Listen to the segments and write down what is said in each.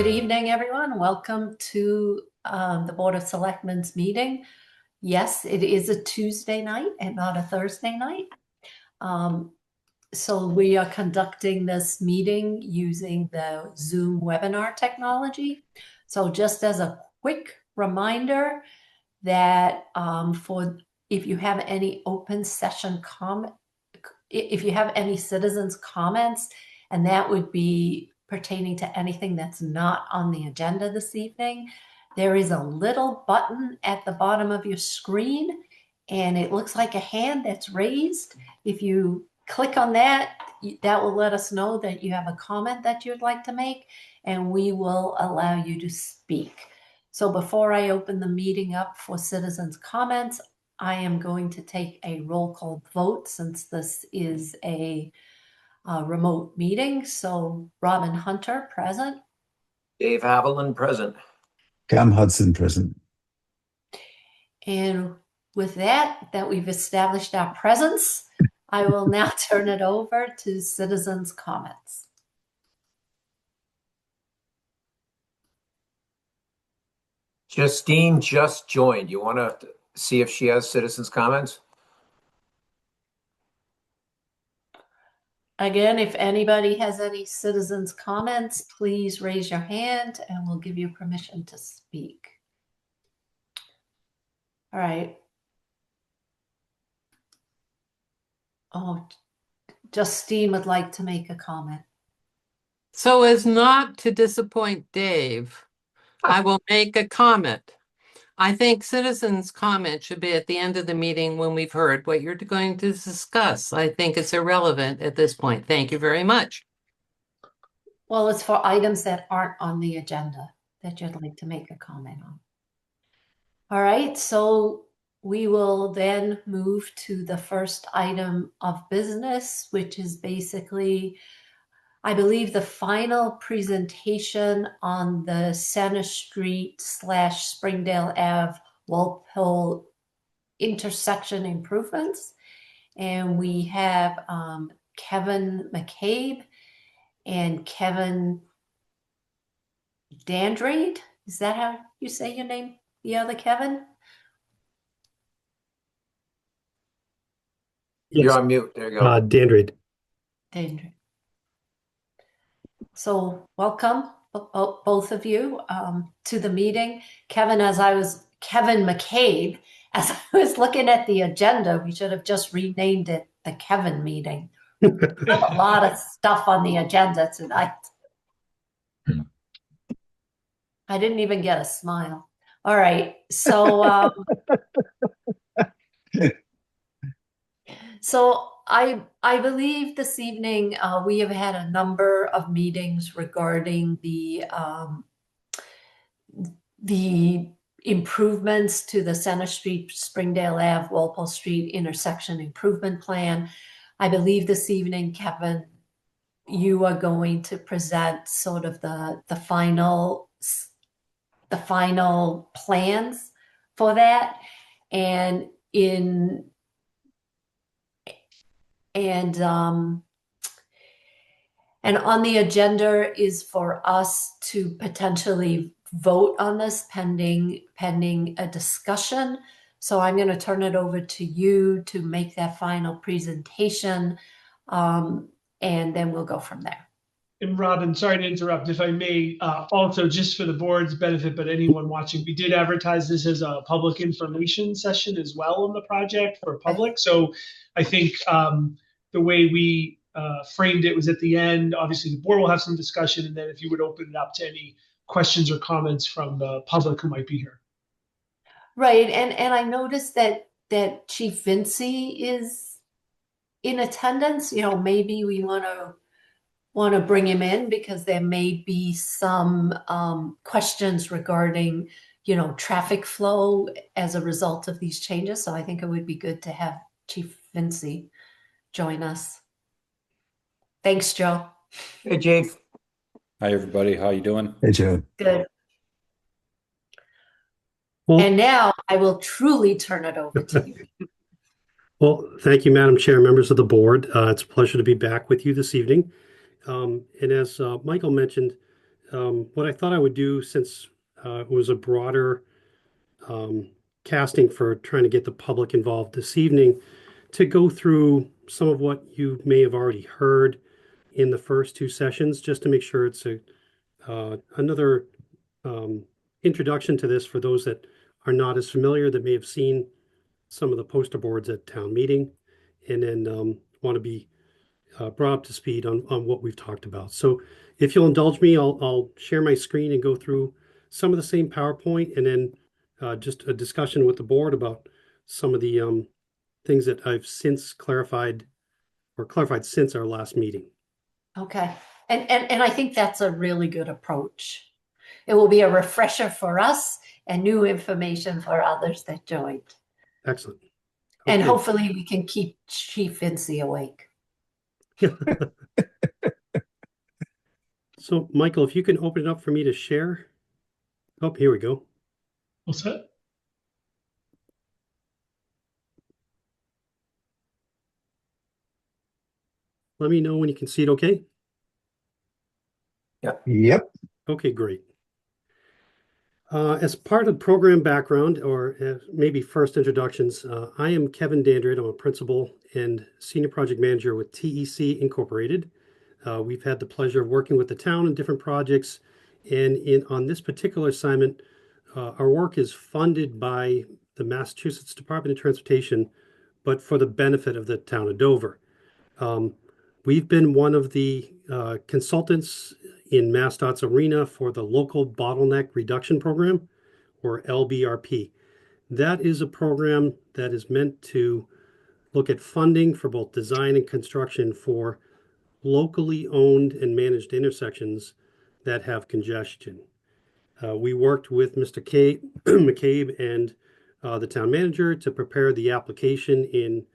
Good evening, everyone. Welcome to the Board of Selectmen's meeting. Yes, it is a Tuesday night and not a Thursday night. So we are conducting this meeting using the Zoom webinar technology. So just as a quick reminder that if you have any open session if you have any citizens' comments, and that would be pertaining to anything that's not on the agenda this evening, there is a little button at the bottom of your screen, and it looks like a hand that's raised. If you click on that, that will let us know that you have a comment that you'd like to make, and we will allow you to speak. So before I open the meeting up for citizens' comments, I am going to take a roll call vote since this is a remote meeting. So Robin Hunter, present. Dave Haviland, present. Cam Hudson, present. And with that we've established our presence, I will now turn it over to citizens' comments. Justine just joined. You want to see if she has citizens' comments? Again, if anybody has any citizens' comments, please raise your hand and we'll give you permission to speak. All right. Oh, Justine would like to make a comment. So as not to disappoint Dave, I will make a comment. I think citizens' comment should be at the end of the meeting when we've heard what you're going to discuss. I think it's irrelevant at this point. Thank you very much. Well, it's for items that aren't on the agenda that you'd like to make a comment on. All right, so we will then move to the first item of business, which is basically, I believe, the final presentation on the Center Street / Springdale Ave Walpole intersection improvements. And we have Kevin McCabe and Kevin Dandrade. Is that how you say your name? The other Kevin? Yes. You're on mute. There you go. Dandrade. Dandrade. So welcome, both of you, to the meeting. Kevin McCabe, as I was looking at the agenda, we should have just renamed it the Kevin meeting. We have a lot of stuff on the agenda tonight. I didn't even get a smile. All right, so so I believe this evening we have had a number of meetings regarding the improvements to the Center Street, Springdale Ave, Walpole Street intersection improvement plan. I believe this evening, Kevin, you are going to present sort of the final plans for that, and on the agenda is for us to potentially vote on this pending a discussion. So I'm going to turn it over to you to make that final presentation, and then we'll go from there. And Robin, sorry to interrupt, if I may, also just for the board's benefit, but anyone watching, we did advertise this as a public information session as well on the project for public. So I think the way we framed it was at the end. Obviously, the board will have some discussion, and then if you would open it up to any questions or comments from the public who might be here. Right, and I noticed that Chief Vinci is in attendance. You know, maybe we want to bring him in because there may be some questions regarding, you know, traffic flow as a result of these changes. So I think it would be good to have Chief Vinci join us. Thanks, Joe. Hey, Chief. Hi, everybody. How you doing? Hey, Joe. Good. Well, And now I will truly turn it over to you. well, thank you, Madam Chair, members of the board. It's a pleasure to be back with you this evening. And as Michael mentioned, what I thought I would do, since it was a broader um, casting for trying to get the public involved this evening, to go through some of what you may have already heard in the first two sessions, just to make sure it's another introduction to this for those that are not as familiar, that may have seen some of the poster boards at town meeting, and then want to be brought up to speed on what we've talked about. So if you'll indulge me, I'll share my screen and go through some of the same PowerPoint, and then just a discussion with the board about some of the things that I've since clarified since our last meeting. Okay. And I think that's a really good approach. It will be a refresher for us and new information for others that joined. Excellent. And Okay. hopefully we can keep Chief Vinci awake. So Michael, if you can open it up for me to share. Oh, here we go. All set? Let me know when you can see it okay. Yep. Okay, great. As part of program background, or maybe first introductions, I am Kevin Dandred. I'm a principal and senior project manager with TEC Incorporated. We've had the pleasure of working with the town on different projects, and on this particular assignment, our work is funded by the Massachusetts Department of Transportation, but for the benefit of the town of Dover. We've been one of the consultants in MassDOT's arena for the Local Bottleneck Reduction Program, or LBRP. That is a program that is meant to look at funding for both design and construction for locally owned and managed intersections that have congestion. We worked with Mr. McCabe and the town manager to prepare the application in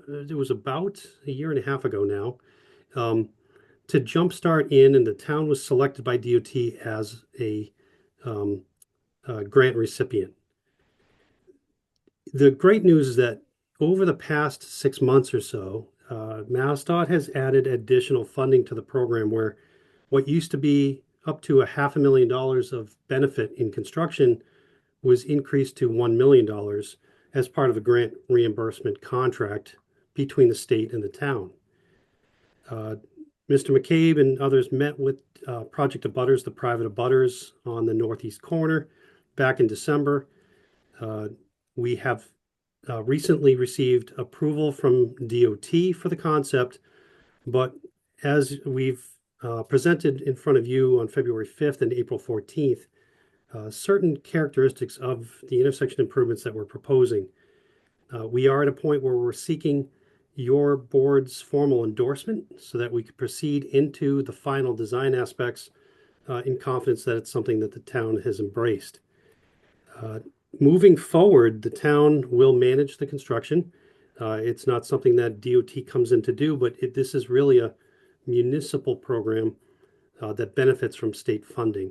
it was about a year and a half ago now, to jumpstart in, and the town was selected by DOT as a grant recipient. The great news is that over the past 6 months or so, MassDOT has added additional funding to the program, where what used to be up to $500,000 of benefit in construction was increased to $1 million as part of a grant reimbursement contract between the state and the town. Mr. McCabe and others met with Project Abutters, the private abutters on the northeast corner, back in December. We have recently received approval from DOT for the concept, but as we've presented in front of you on February 5th and April 14th, certain characteristics of the intersection improvements that we're proposing. We are at a point where we're seeking your board's formal endorsement so that we could proceed into the final design aspects in confidence that it's something that the town has embraced. Moving forward, the town will manage the construction. It's not something that DOT comes in to do, but this is really a municipal program that benefits from state funding.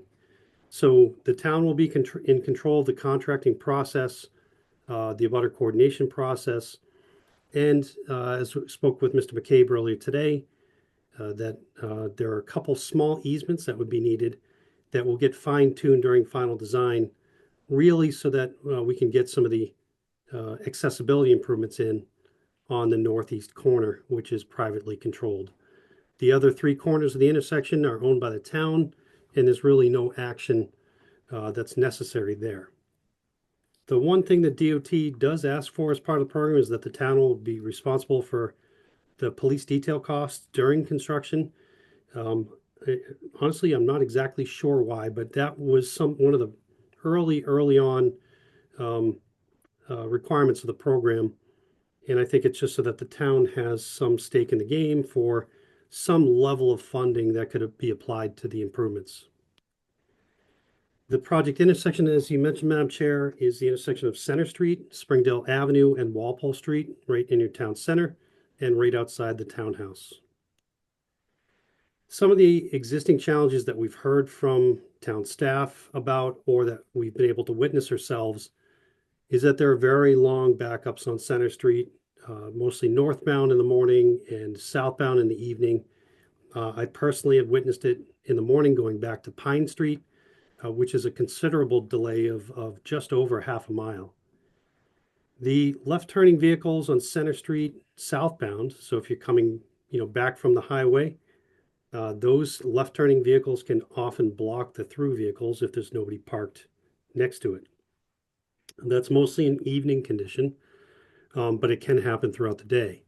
So the town will be in control of the contracting process, the abutter coordination process, and as we spoke with Mr. McCabe earlier today, that there are a couple small easements that would be needed that will get fine-tuned during final design, really so that we can get some of the accessibility improvements in on the northeast corner, which is privately controlled. The other three corners of the intersection are owned by the town, and there's really no action that's necessary there. The one thing that DOT does ask for as part of the program is that the town will be responsible for the police detail costs during construction. Honestly, I'm not exactly sure why, but that was one of the early on requirements of the program. And I think it's just so that the town has some stake in the game for some level of funding that could be applied to the improvements. The project intersection, as you mentioned, Madam Chair, is the intersection of Center Street, Springdale Avenue, and Walpole Street, right in your town center and right outside the townhouse. Some of the existing challenges that we've heard from town staff about, or that we've been able to witness ourselves, is that there are very long backups on Center Street, mostly northbound in the morning and southbound in the evening. I personally have witnessed it in the morning going back to Pine Street, which is a considerable delay of just over half a mile. The left turning vehicles on Center Street southbound, so if you're coming, back from the highway, those left turning vehicles can often block the through vehicles if there's nobody parked next to it. That's mostly an evening condition, but it can happen throughout the day.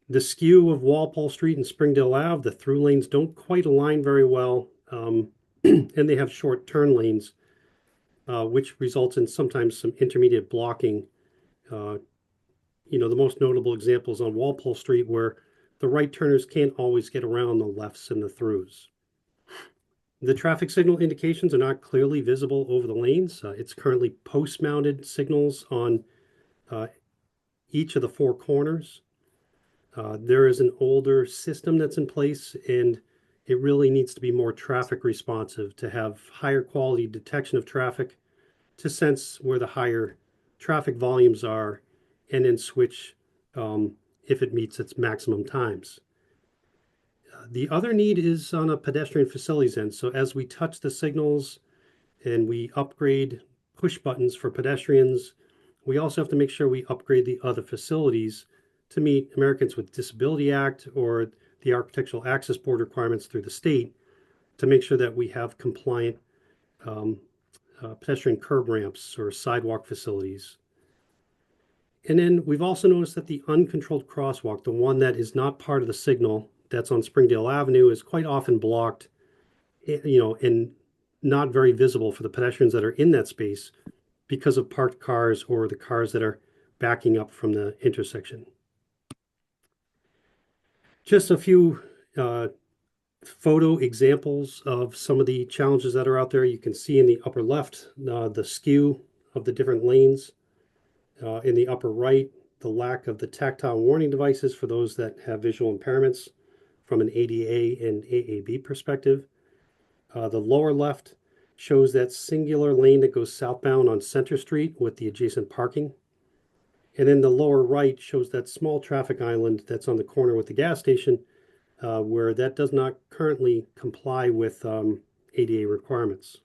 The skew of Walpole Street and Springdale Ave, the through lanes don't quite align very well, and they have short turn lanes, which results in sometimes some intermediate blocking. The most notable examples on Walpole Street where the right turners can't always get around the lefts and the throughs. The traffic signal indications are not clearly visible over the lanes. It's currently post-mounted signals on each of the four corners. There is an older system that's in place, and it really needs to be more traffic responsive to have higher quality detection of traffic to sense where the higher traffic volumes are and then switch if it meets its maximum times. The other need is on a pedestrian facilities end. So as we touch the signals and we upgrade push buttons for pedestrians, we also have to make sure we upgrade the other facilities to meet Americans with Disability Act or the Architectural Access Board requirements through the state to make sure that we have compliant pedestrian curb ramps or sidewalk facilities. And then we've also noticed that the uncontrolled crosswalk, the one that is not part of the signal that's on Springdale Avenue, is quite often blocked, and not very visible for the pedestrians that are in that space because of parked cars or the cars that are backing up from the intersection. Just a few photo examples of some of the challenges that are out there. You can see in the upper left, the skew of the different lanes. In the upper right, the lack of the tactile warning devices for those that have visual impairments from an ADA and AAB perspective. The lower left shows that singular lane that goes southbound on Center Street with the adjacent parking. And then the lower right shows that small traffic island that's on the corner with the gas station, where that does not currently comply with ADA requirements.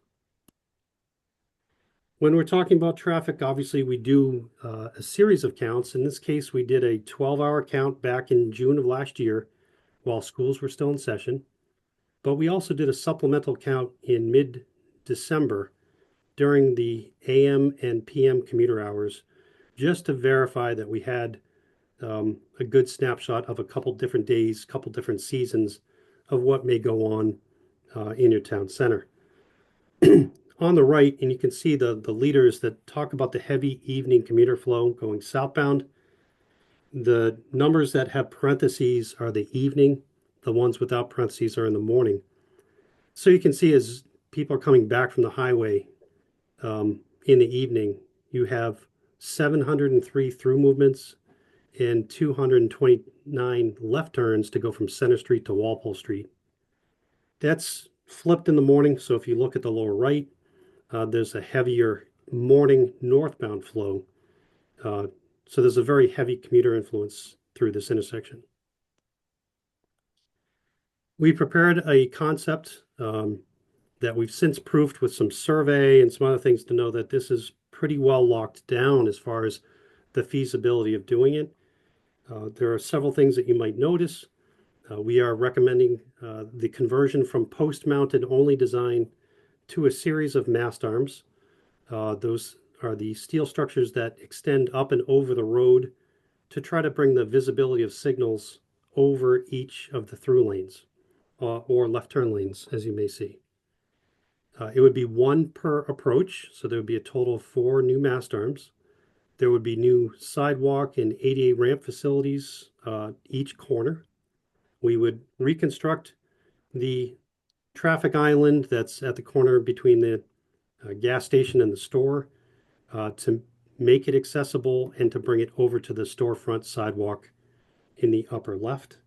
When we're talking about traffic, obviously we do a series of counts. In this case, we did a 12-hour count back in June of last year while schools were still in session. But we also did a supplemental count in mid-December during the AM and PM commuter hours, just to verify that we had a good snapshot of a couple different days, couple different seasons of what may go on in your town center. On the right, and you can see the leaders that talk about the heavy evening commuter flow going southbound. The numbers that have parentheses are the evening. The ones without parentheses are in the morning. So you can see as people are coming back from the highway in the evening, you have 703 through movements and 229 left turns to go from Center Street to Walpole Street. That's flipped in the morning. So if you look at the lower right, there's a heavier morning northbound flow. So there's a very heavy commuter influence through this intersection. We prepared a concept that we've since proofed with some survey and some other things to know that this is pretty well locked down as far as the feasibility of doing it. There are several things that you might notice. We are recommending the conversion from post-mounted only design to a series of mast arms. Those are the steel structures that extend up and over the road to try to bring the visibility of signals over each of the through lanes or left turn lanes, as you may see. It would be one per approach, so there would be a total of 4 new mast arms. There would be new sidewalk and ADA ramp facilities each corner. We would reconstruct the traffic island that's at the corner between the gas station and the store to make it accessible and to bring it over to the storefront sidewalk in the upper left.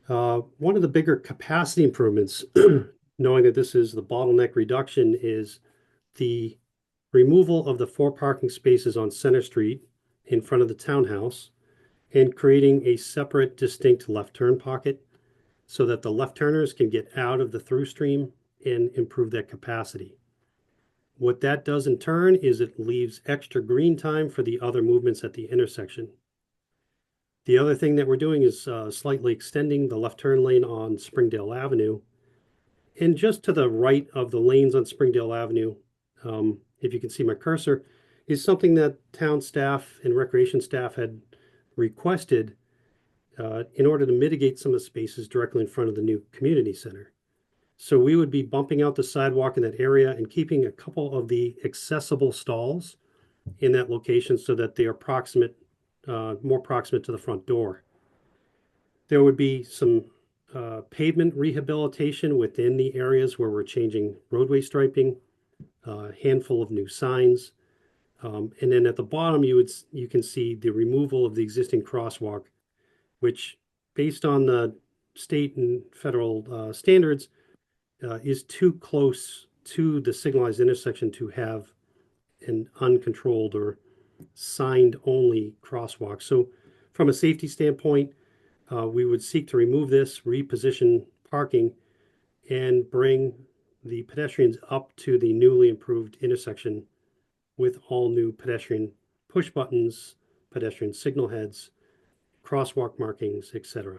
One of the bigger capacity improvements, knowing that this is the bottleneck reduction, is the removal of the 4 parking spaces on Center Street in front of the townhouse and creating a separate, distinct left turn pocket. so that the left turners can get out of the through stream and improve that capacity. What that does in turn is it leaves extra green time for the other movements at the intersection. The other thing that we're doing is slightly extending the left turn lane on Springdale Avenue. And just to the right of the lanes on Springdale Avenue, if you can see my cursor, is something that town staff and recreation staff had requested in order to mitigate some of the spaces directly in front of the new community center. So we would be bumping out the sidewalk in that area and keeping a couple of the accessible stalls in that location so that they are more proximate to the front door. There would be some pavement rehabilitation within the areas where we're changing roadway striping, a handful of new signs. And then at the bottom, you can see the removal of the existing crosswalk, which based on the state and federal standards, is too close to the signalized intersection to have an uncontrolled or signed only crosswalk. So from a safety standpoint, we would seek to remove this, reposition parking, and bring the pedestrians up to the newly improved intersection with all new pedestrian push buttons, pedestrian signal heads, crosswalk markings, etc.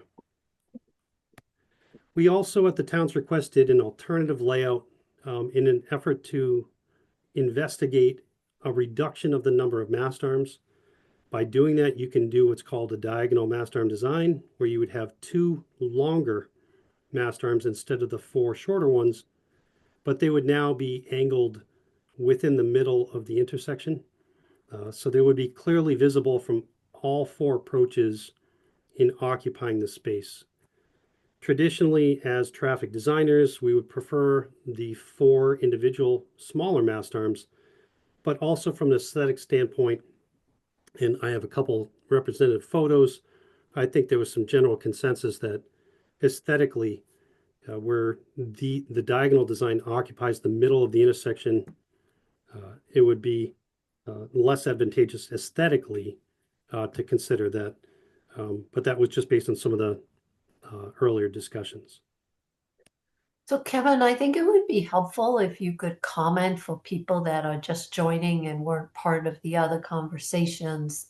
We also, at the town's request, did an alternative layout in an effort to investigate a reduction of the number of mast arms. By doing that, you can do what's called a diagonal mast arm design, where you would have 2 longer mast arms instead of the 4 shorter ones, but they would now be angled within the middle of the intersection. So they would be clearly visible from all 4 approaches in occupying the space. Traditionally, as traffic designers, we would prefer the 4 individual smaller mast arms, but also from an aesthetic standpoint, and I have a couple representative photos, I think there was some general consensus that aesthetically, where the diagonal design occupies the middle of the intersection, it would be less advantageous aesthetically to consider that. But that was just based on some of the earlier discussions. So Kevin, I think it would be helpful if you could comment for people that are just joining and weren't part of the other conversations,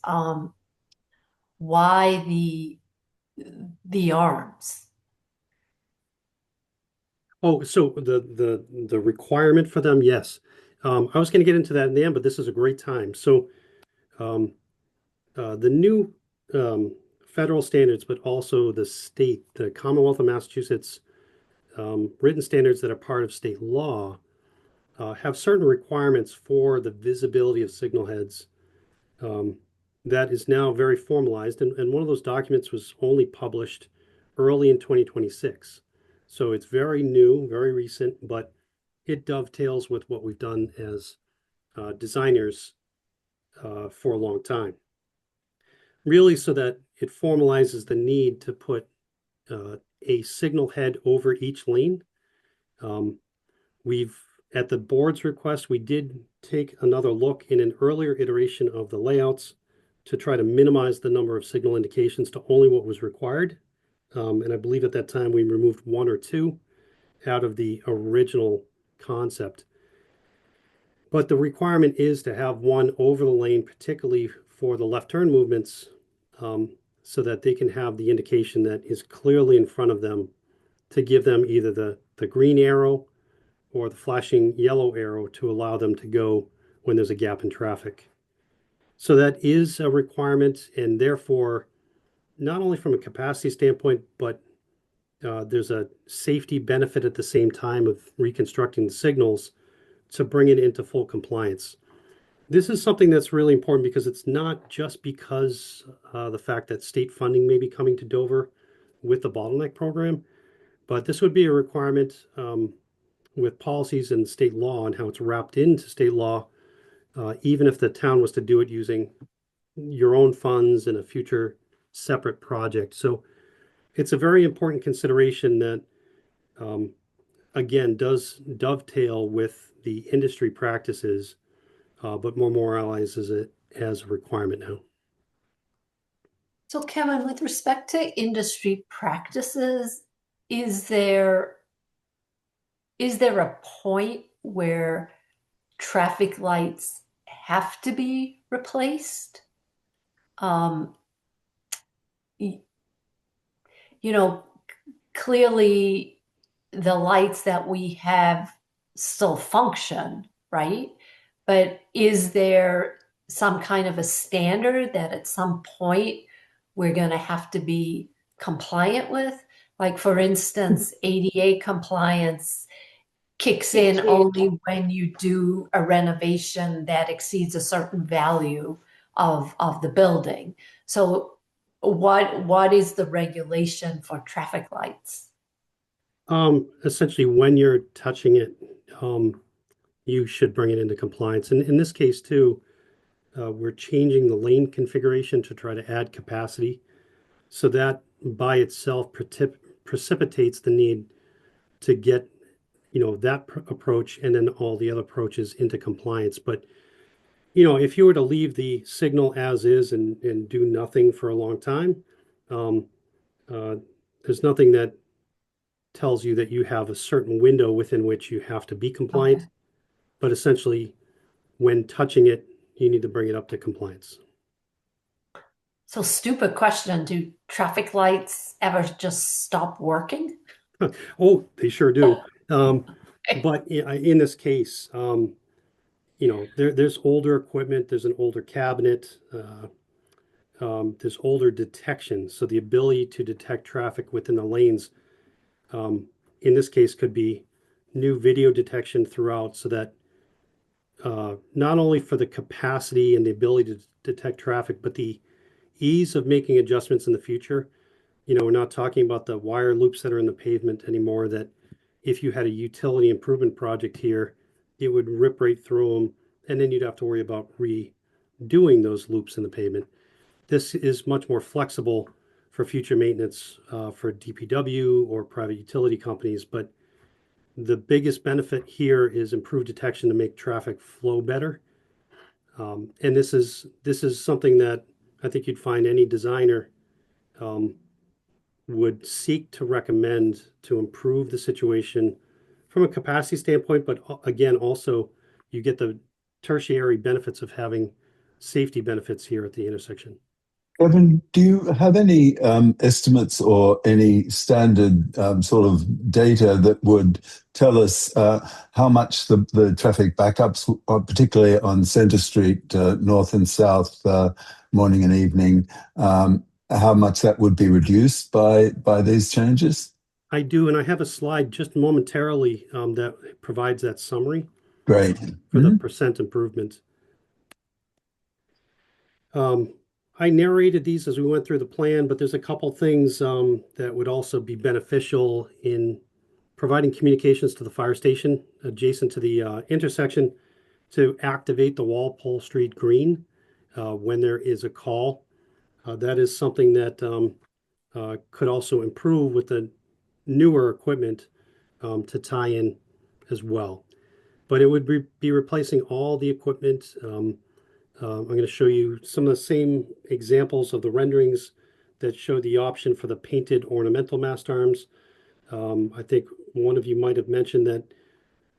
why the arms? Oh, so the requirement for them, yes. I was going to get into that in the end, but this is a great time. So the new federal standards, but also the state, the Commonwealth of Massachusetts written standards that are part of state law have certain requirements for the visibility of signal heads that is now very formalized. And one of those documents was only published early in 2026. So it's very new, very recent, but it dovetails with what we've done as designers for a long time. Really so that it formalizes the need to put a signal head over each lane. At the board's request, we did take another look in an earlier iteration of the layouts to try to minimize the number of signal indications to only what was required. And I believe at that time we removed 1 or 2 out of the original concept. But the requirement is to have one over the lane, particularly for the left turn movements, so that they can have the indication that is clearly in front of them to give them either the green arrow or the flashing yellow arrow to allow them to go when there's a gap in traffic. So that is a requirement, and therefore, not only from a capacity standpoint, but there's a safety benefit at the same time of reconstructing the signals to bring it into full compliance. This is something that's really important because it's not just because the fact that state funding may be coming to Dover with the bottleneck program, but this would be a requirement with policies and state law and how it's wrapped into state law, even if the town was to do it using your own funds in a future separate project. So it's a very important consideration that, again, does dovetail with the industry practices, but memorializes it as a requirement now. So Kevin, with respect to industry practices, is there a point where traffic lights have to be replaced? Y- You know, clearly the lights that we have still function, right? But is there some kind of a standard that at some point we're going to have to be compliant with? Like, for instance, ADA compliance kicks in only when you do a renovation that exceeds a certain value of the building. So what is the regulation for traffic lights? Essentially, when you're touching it, you should bring it into compliance. And in this case too, we're changing the lane configuration to try to add capacity. So that by itself precipitates the need to get, that approach and then all the other approaches into compliance. But, if you were to leave the signal as is and do nothing for a long time, um, uh, there's nothing that tells you that you have a certain window within which you have to be compliant. Okay. But essentially, when touching it, you need to bring it up to compliance. So stupid question, do traffic lights ever just stop working? Oh, they sure do. But in this case, there's older equipment, there's an older cabinet, there's older detection. So the ability to detect traffic within the lanes, in this case, could be new video detection throughout so that not only for the capacity and the ability to detect traffic, but the ease of making adjustments in the future. We're not talking about the wire loops that are in the pavement anymore, that if you had a utility improvement project here, it would rip right through them, and then you'd have to worry about redoing those loops in the pavement. This is much more flexible for future maintenance for DPW or private utility companies, but the biggest benefit here is improved detection to make traffic flow better. And this is something that I think you'd find any designer would seek to recommend to improve the situation from a capacity standpoint, but again, also you get the tertiary benefits of having safety benefits here at the intersection. Kevin, do you have any estimates or any standard sort of data that would tell us how much the traffic backups, particularly on Centre Street, north and south, morning and evening, how much that would be reduced by these changes? I do, and I have a slide just momentarily that provides that summary Great. for the percent improvement. I narrated these as we went through the plan, but there's a couple things that would also be beneficial in providing communications to the fire station adjacent to the intersection to activate the Walpole Street Green when there is a call. That is something that could also improve with the newer equipment to tie in as well. But it would be replacing all the equipment. I'm going to show you some of the same examples of the renderings that show the option for the painted ornamental mast arms. I think one of you might have mentioned that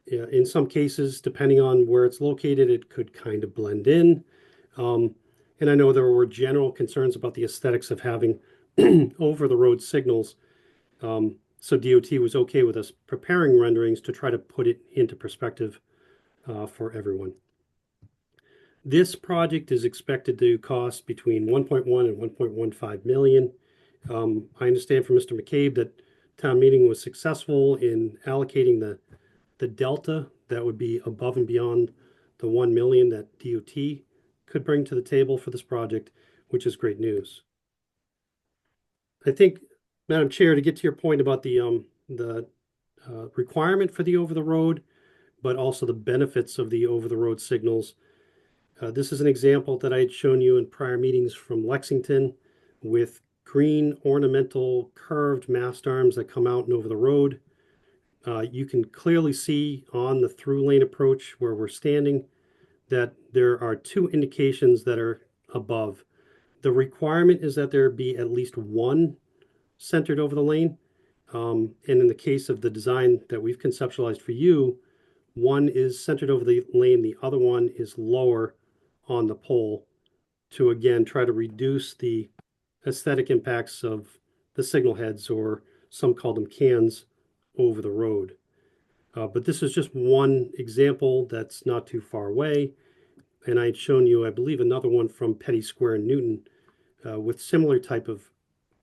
in some cases, depending on where it's located, it could kind of blend in. And I know there were general concerns about the aesthetics of having over the road signals. So DOT was okay with us preparing renderings to try to put it into perspective for everyone. This project is expected to cost between 1.1 and 1.15 million. I understand from Mr. McCabe that town meeting was successful in allocating the delta that would be above and beyond the 1 million that DOT could bring to the table for this project, which is great news. I think, Madam Chair, to get to your point about the requirement for the over the road, but also the benefits of the over the road signals. This is an example that I had shown you in prior meetings from Lexington with green ornamental curved mast arms that come out and over the road. You can clearly see on the through lane approach where we're standing that there are two indications that are above. The requirement is that there be at least one centered over the lane. And in the case of the design that we've conceptualized for you, one is centered over the lane, the other one is lower on the pole to again try to reduce the aesthetic impacts of the signal heads, or some call them cans, over the road. But this is just one example that's not too far away. And I had shown you, I believe, another one from Petty Square in Newton with similar type of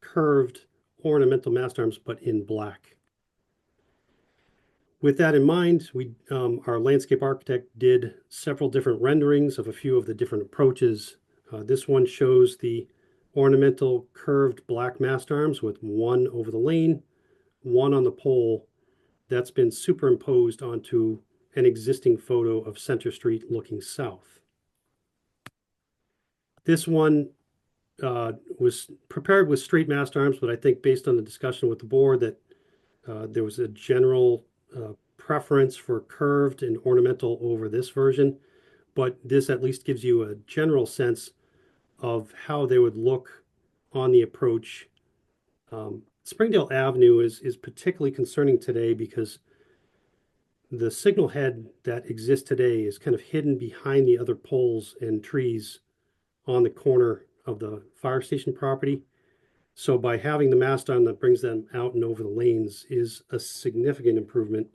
curved ornamental mast arms, but in black. With that in mind, our landscape architect did several different renderings of a few of the different approaches. This one shows the ornamental curved black mast arms with one over the lane, one on the pole that's been superimposed onto an existing photo of Center Street looking south. This one was prepared with straight mast arms, but I think based on the discussion with the board that there was a general preference for curved and ornamental over this version, but this at least gives you a general sense of how they would look on the approach. Springdale Avenue is particularly concerning today because the signal head that exists today is kind of hidden behind the other poles and trees on the corner of the fire station property. So by having the mast arm that brings them out and over the lanes is a significant improvement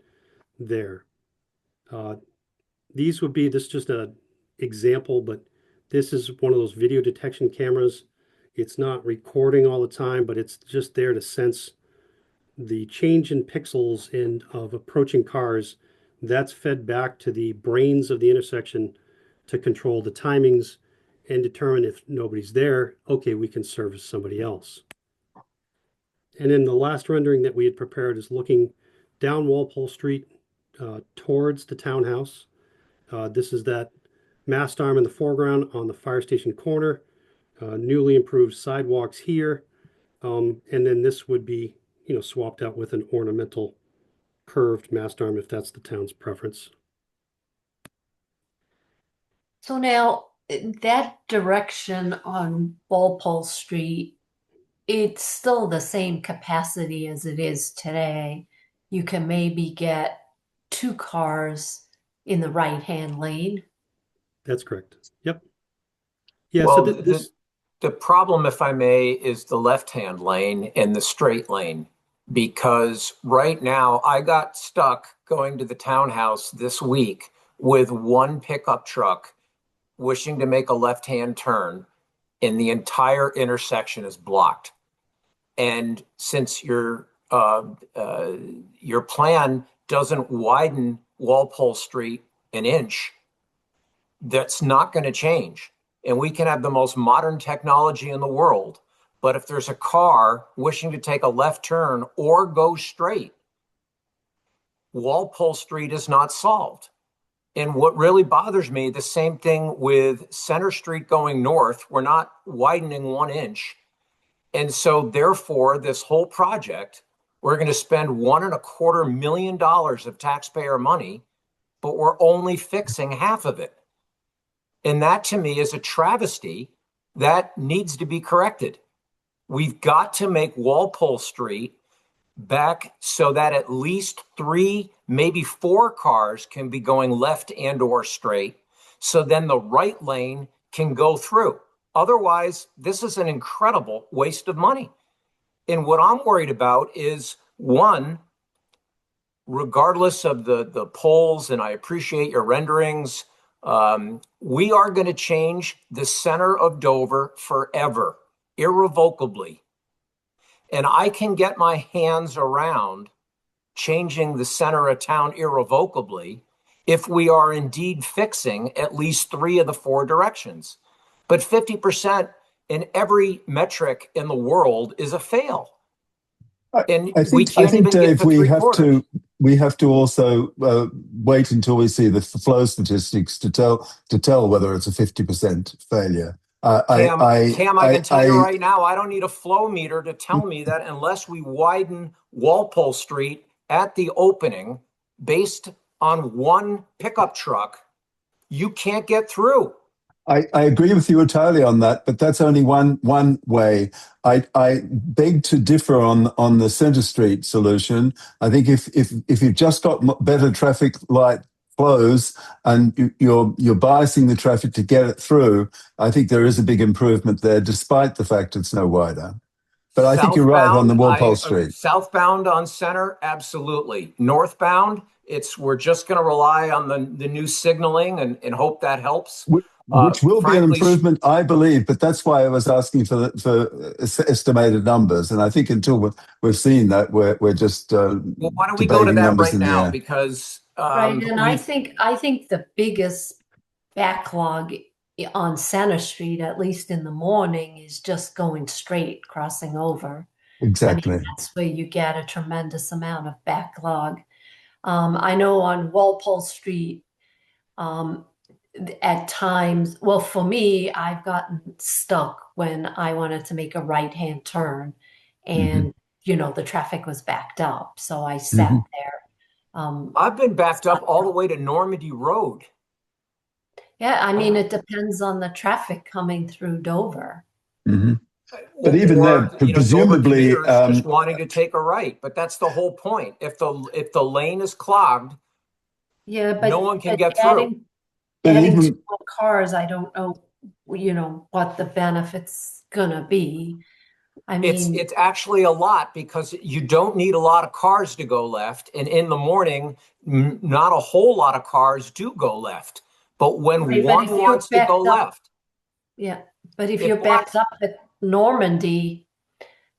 there. This is just an example, but this is one of those video detection cameras. It's not recording all the time, but it's just there to sense the change in pixels and of approaching cars. That's fed back to the brains of the intersection to control the timings and determine if nobody's there, okay, we can service somebody else. And then the last rendering that we had prepared is looking down Walpole Street towards the townhouse. This is that mast arm in the foreground on the fire station corner, newly improved sidewalks here. And then this would be, swapped out with an ornamental curved mast arm if that's the town's preference. So now that direction on Walpole Street, it's still the same capacity as it is today. You can maybe get 2 cars in the right-hand lane. That's correct. Yep. Yeah. Well, So this. The problem, if I may, is the left-hand lane and the straight lane. Because right now I got stuck going to the townhouse this week with one pickup truck wishing to make a left-hand turn, and the entire intersection is blocked. And since your plan doesn't widen Walpole Street an inch, that's not going to change. And we can have the most modern technology in the world, but if there's a car wishing to take a left turn or go straight, Walpole Street is not solved. And what really bothers me, the same thing with Center Street going north, we're not widening 1 inch. And so therefore, this whole project, we're going to spend $1.25 million of taxpayer money, but we're only fixing half of it. And that to me is a travesty that needs to be corrected. We've got to make Walpole Street back so that at least 3, maybe 4 cars can be going left and or straight. So then the right lane can go through. Otherwise, this is an incredible waste of money. And what I'm worried about is, one, regardless of the polls, and I appreciate your renderings, we are going to change the center of Dover forever, irrevocably. And I can get my hands around changing the center of town irrevocably if we are indeed fixing at least 3 of the 4 directions. But 50% in every metric in the world is a fail. And I we think, can't even Dave, get to 3/4. we have to also wait until we see the flow statistics to tell whether it's a 50% failure. Cam, I can tell you right now, I don't need a flow meter to tell me that unless we widen Walpole Street at the opening based on 1 pickup truck, you can't get through. I agree with you entirely on that, but that's only one way. I beg to differ on the Center Street solution. I think if you've just got better traffic light flows and you're biasing the traffic to get it through, I think there is a big improvement there, despite the fact it's no wider. But I think you're right on the Walpole Street. Southbound on Center, absolutely. Northbound, we're just going to rely on the new signaling and hope that helps. Which will be an Frankly, improvement, I believe, but that's why I was asking for estimated numbers. And I think until we've seen that, we're just well, why don't we go to debating that numbers right in the now? air. Because Right, and I think the biggest backlog on Center Street, at least in the morning, is just going straight, crossing over. I Exactly. mean, that's where you get a tremendous amount of backlog. I know on Walpole Street, at times, well, for me, I've gotten stuck when I wanted to make a right-hand turn and, the traffic was backed up. So I sat Mm-hmm. there. I've been backed up all the way to Normandy Road. Yeah, I mean, it depends on the traffic coming through Dover. Mm-hmm. But even there, Dover presumably, commuters just wanting to take a right. But that's the whole point. If the lane is clogged, Yeah, no but one can get through. adding two even more cars, I don't know, what the benefit's gonna be. I mean, It's actually a lot because you don't need a lot of cars to go left, and in the morning, not a whole lot of cars do go left. But when right, but one if you're wants to go backed up, left, yeah, but if it you're blocks. backed up at Normandy,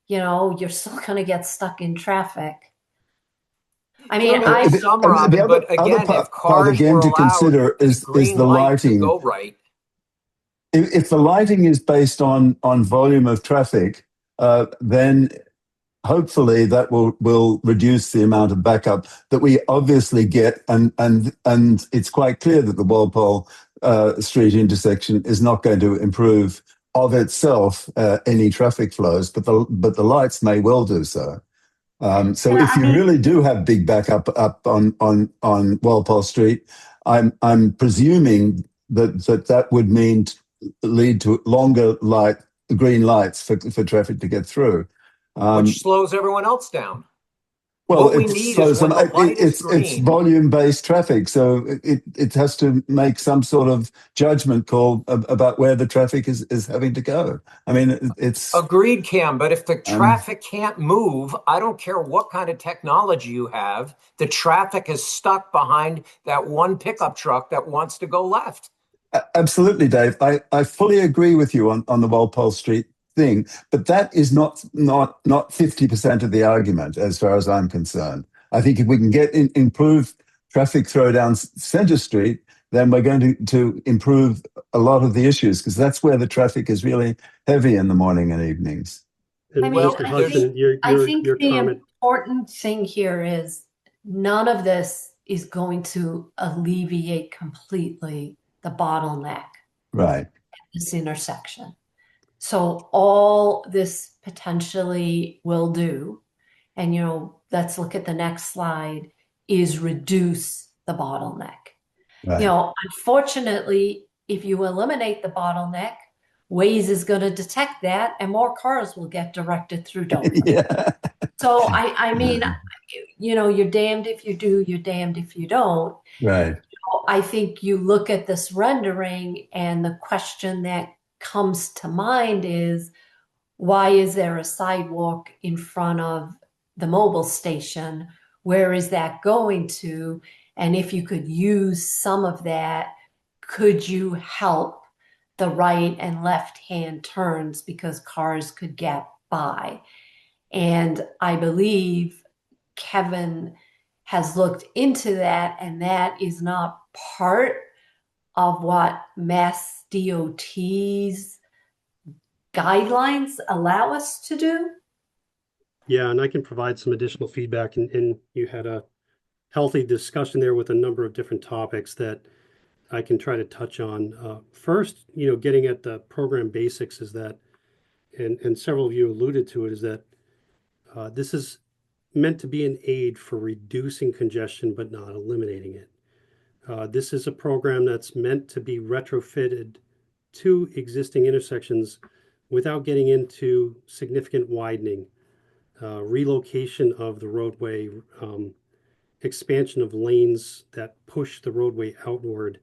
you're still gonna get stuck in traffic. I mean, There is some, the Robin, other but other again, if part cars were again to allowed consider the is green the light to lighting. go right, If the lighting is based on volume of traffic, then hopefully that will reduce the amount of backup that we obviously get, and it's quite clear that the Walpole Street intersection is not going to improve of itself any traffic flows, but the lights may well do so. So yeah, if I you mean, really do have big backup up on Walpole Street, I'm presuming that would lead to longer green lights for traffic to get through. which slows everyone else down. Well, What we need is when the light is it's green. volume-based traffic, so it has to make some sort of judgment call about where the traffic is having to go. I mean, it's Agreed, Cam, but if the um, traffic can't move, I don't care what kind of technology you have, the traffic is stuck behind that one pickup truck that wants to go left. absolutely, Dave. I fully agree with you on the Walpole Street thing, but that is not 50% of the argument as far as I'm concerned. I think if we can get improved traffic flow down Center Street, then we're going to improve a lot of the issues because that's where the traffic is really heavy in the morning and evenings. And I mean, Mr. Hudson, I think your the comment. important thing here is none of this is going to alleviate completely the bottleneck Right. at this intersection. So all this potentially will do, and let's look at the next slide, is reduce the bottleneck. Right. Unfortunately, if you eliminate the bottleneck, Waze is going to detect that and more cars will get directed through Dover. Yeah. So I mean, you're damned if you do, you're damned if you don't. Right. I think you look at this rendering and the question that comes to mind is, why is there a sidewalk in front of the mobile station? Where is that going to? And if you could use some of that, could you help the right and left hand turns because cars could get by? And I believe Kevin has looked into that, and that is not part of what Mass DOT's guidelines allow us to do. Yeah, and I can provide some additional feedback. And you had a healthy discussion there with a number of different topics that I can try to touch on. First, getting at the program basics is that, and several of you alluded to it, is that this is meant to be an aid for reducing congestion, but not eliminating it. This is a program that's meant to be retrofitted two existing intersections without getting into significant widening, relocation of the roadway, expansion of lanes that push the roadway outward.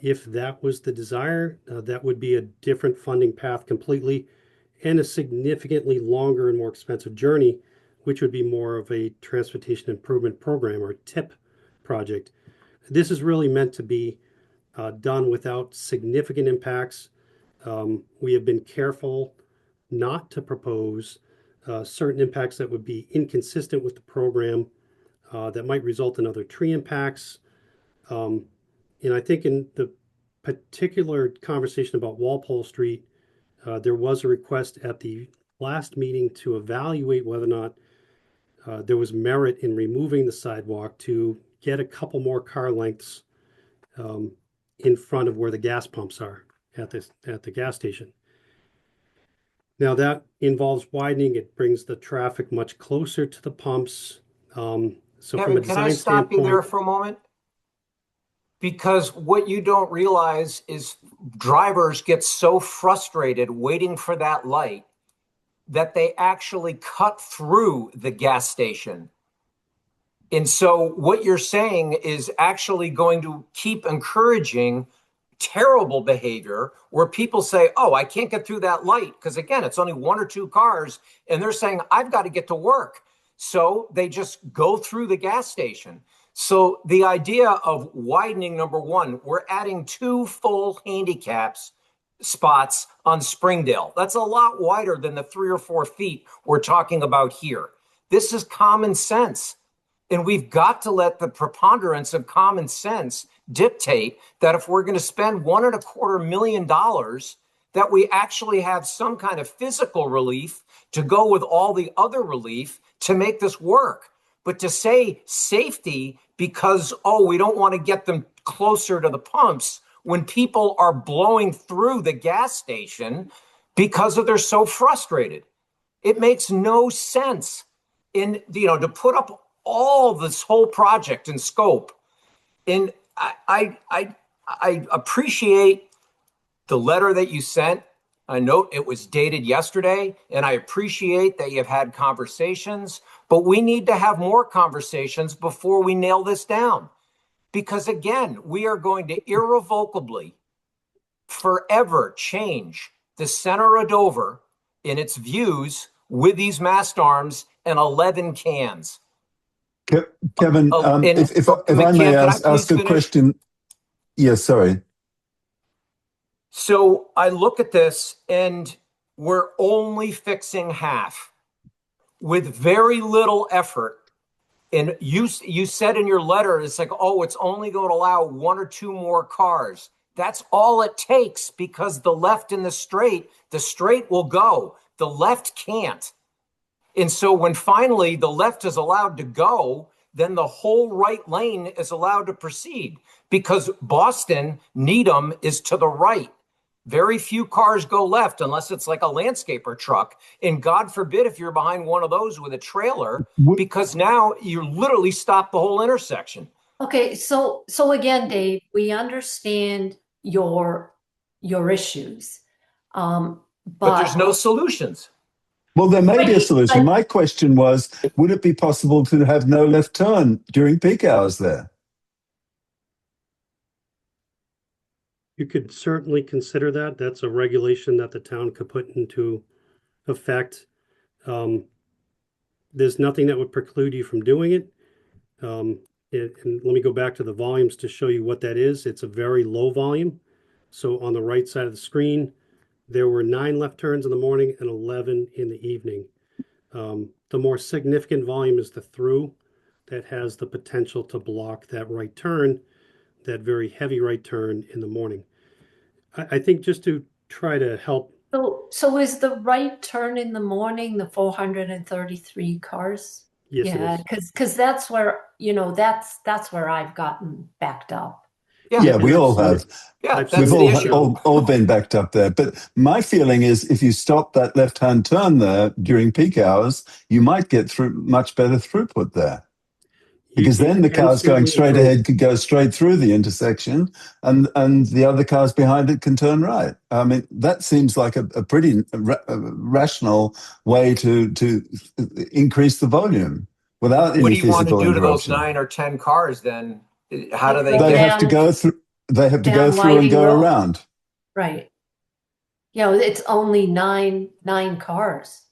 If that was the desire, that would be a different funding path completely and a significantly longer and more expensive journey, which would be more of a transportation improvement program or TIP project. This is really meant to be done without significant impacts. We have been careful not to propose certain impacts that would be inconsistent with the program, that might result in other tree impacts. And I think in the particular conversation about Walpole Street, there was a request at the last meeting to evaluate whether or not there was merit in removing the sidewalk to get a couple more car lengths in front of where the gas pumps are at the gas station. Now that involves widening. It brings the traffic much closer to the pumps. So from a Kevin, can I design stop you there standpoint, for a moment? Because what you don't realize is drivers get so frustrated waiting for that light that they actually cut through the gas station. And so what you're saying is actually going to keep encouraging terrible behavior where people say, oh, I can't get through that light because, again, it's only one or two cars. And they're saying, I've got to get to work. So they just go through the gas station. So the idea of widening, number one, we're adding 2 full handicaps spots on Springdale. That's a lot wider than the 3 or 4 feet we're talking about here. This is common sense. And we've got to let the preponderance of common sense dictate that if we're going to spend $1.25 million, that we actually have some kind of physical relief to go with all the other relief to make this work. But to say safety because, oh, we don't want to get them closer to the pumps when people are blowing through the gas station because they're so frustrated. It makes no sense to put up all this whole project and scope. And I appreciate the letter that you sent. I note it was dated yesterday, and I appreciate that you've had conversations, but we need to have more conversations before we nail this down. Because again, we are going to irrevocably, forever change the center of Dover in its views with these mast arms and 11 cans. Kevin, if I may ask a question. Yes, sorry. So I look at this and we're only fixing half with very little effort. And you said in your letter, it's like, oh, it's only going to allow 1 or 2 more cars. That's all it takes because the left and the straight will go. The left can't. And so when finally the left is allowed to go, then the whole right lane is allowed to proceed because Boston, Needham is to the right. Very few cars go left unless it's like a landscaper truck. And God forbid if you're behind one of those with a trailer, because now you literally stop the whole intersection. Okay, so again, Dave, we understand your issues, but there's no solutions. Well, there may be a solution. My question was, would it be possible to have no left turn during peak hours there? you could certainly consider that. That's a regulation that the town could put into effect. There's nothing that would preclude you from doing it. And let me go back to the volumes to show you what that is. It's a very low volume. So on the right side of the screen, there were 9 left turns in the morning and 11 in the evening. The more significant volume is the through that has the potential to block that right turn, that very heavy right turn in the morning. I think just to try to help. So is the right turn in the morning the 433 cars? Yes, yeah, because that's where that's where I've gotten backed up. Yeah, we all have. Yeah, we've all been backed up there. But my feeling is if you stop that left-hand turn there during peak hours, you might get through much better throughput there. because then the It can cars going certainly straight improve. ahead could go straight through the intersection, and the other cars behind it can turn right. I mean, that seems like a pretty rational way to increase the volume without What any do you want to physical do to those interruption. 9 or 10 cars then? How do Like they go They get? have to down go through. They have to go down through and Whiting go Road. around. Right. It's only nine cars.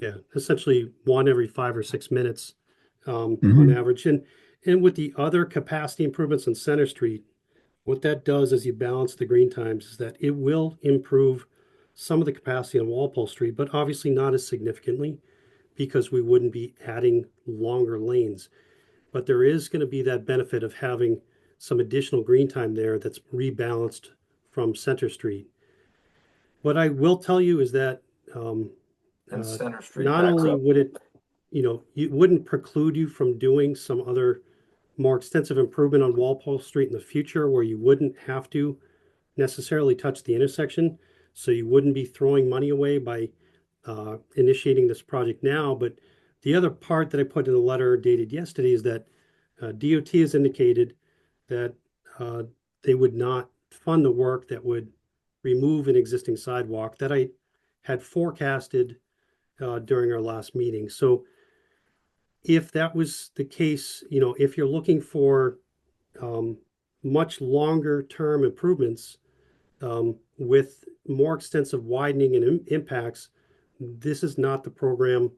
Yeah, essentially one every 5 or 6 minutes on Hmm. average. And with the other capacity improvements on Center Street, what that does as you balance the green times is that it will improve some of the capacity on Walpole Street, but obviously not as significantly because we wouldn't be adding longer lanes. But there is going to be that benefit of having some additional green time there that's rebalanced from Center Street. What I will tell you is that And Center Street not backs only up. would it wouldn't preclude you from doing some other more extensive improvement on Walpole Street in the future where you wouldn't have to necessarily touch the intersection. So you wouldn't be throwing money away by initiating this project now. But the other part that I put in the letter dated yesterday is that DOT has indicated that uh, they would not fund the work that would remove an existing sidewalk that I had forecasted during our last meeting. So if that was the case, if you're looking for um, much longer term improvements with more extensive widening and impacts, this is not the program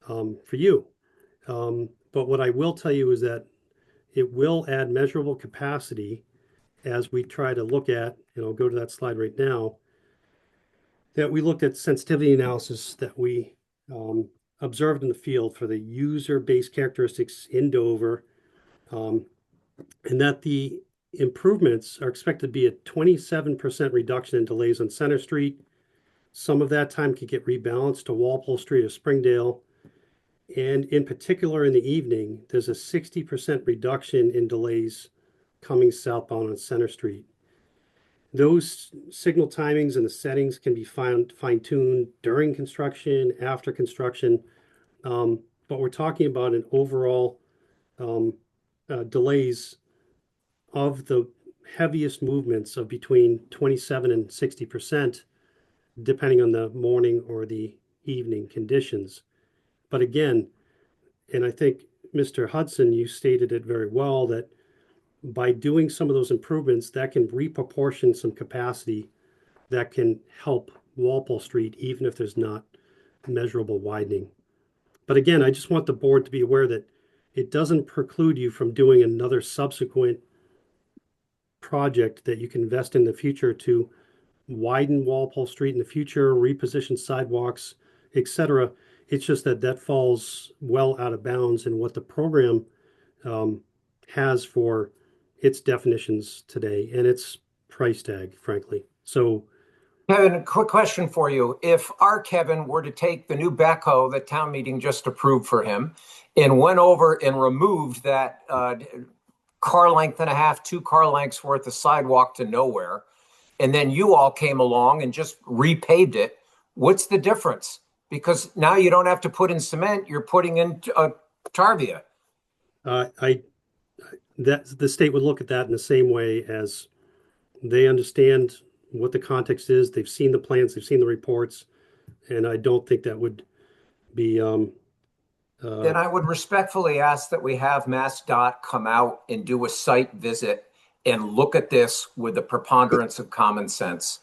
for you. But what I will tell you is that it will add measurable capacity as we try to look at, and I'll go to that slide right now, that we looked at sensitivity analysis that we observed in the field for the user-based characteristics in Dover, and that the improvements are expected to be a 27% reduction in delays on Center Street. Some of that time could get rebalanced to Walpole Street or Springdale. And in particular, in the evening, there's a 60% reduction in delays coming southbound on Center Street. Those signal timings and the settings can be fine-tuned during construction, after construction, but we're talking about an overall delays of the heaviest movements of between 27 and 60%, depending on the morning or the evening conditions. But again, and I think Mr. Hudson, you stated it very well, that by doing some of those improvements, that can reproportion some capacity that can help Walpole Street, even if there's not measurable widening. But again, I just want the board to be aware that it doesn't preclude you from doing another subsequent project that you can invest in the future to widen Walpole Street in the future, reposition sidewalks, etc. It's just that that falls well out of bounds in what the program has for its definitions today and its price tag, frankly. So, Kevin, a quick question for you. If our Kevin were to take the new backhoe that town meeting just approved for him and went over and removed that car length and a half, 2 car lengths worth of sidewalk to nowhere, and then you all came along and just repaved it, what's the difference? Because now you don't have to put in cement, you're putting in tarvia. I that the state would look at that in the same way as they understand what the context is. They've seen the plans, they've seen the reports, and I don't think that would be. Then I would respectfully ask that we have MassDOT come out and do a site visit and look at this with the preponderance of common sense.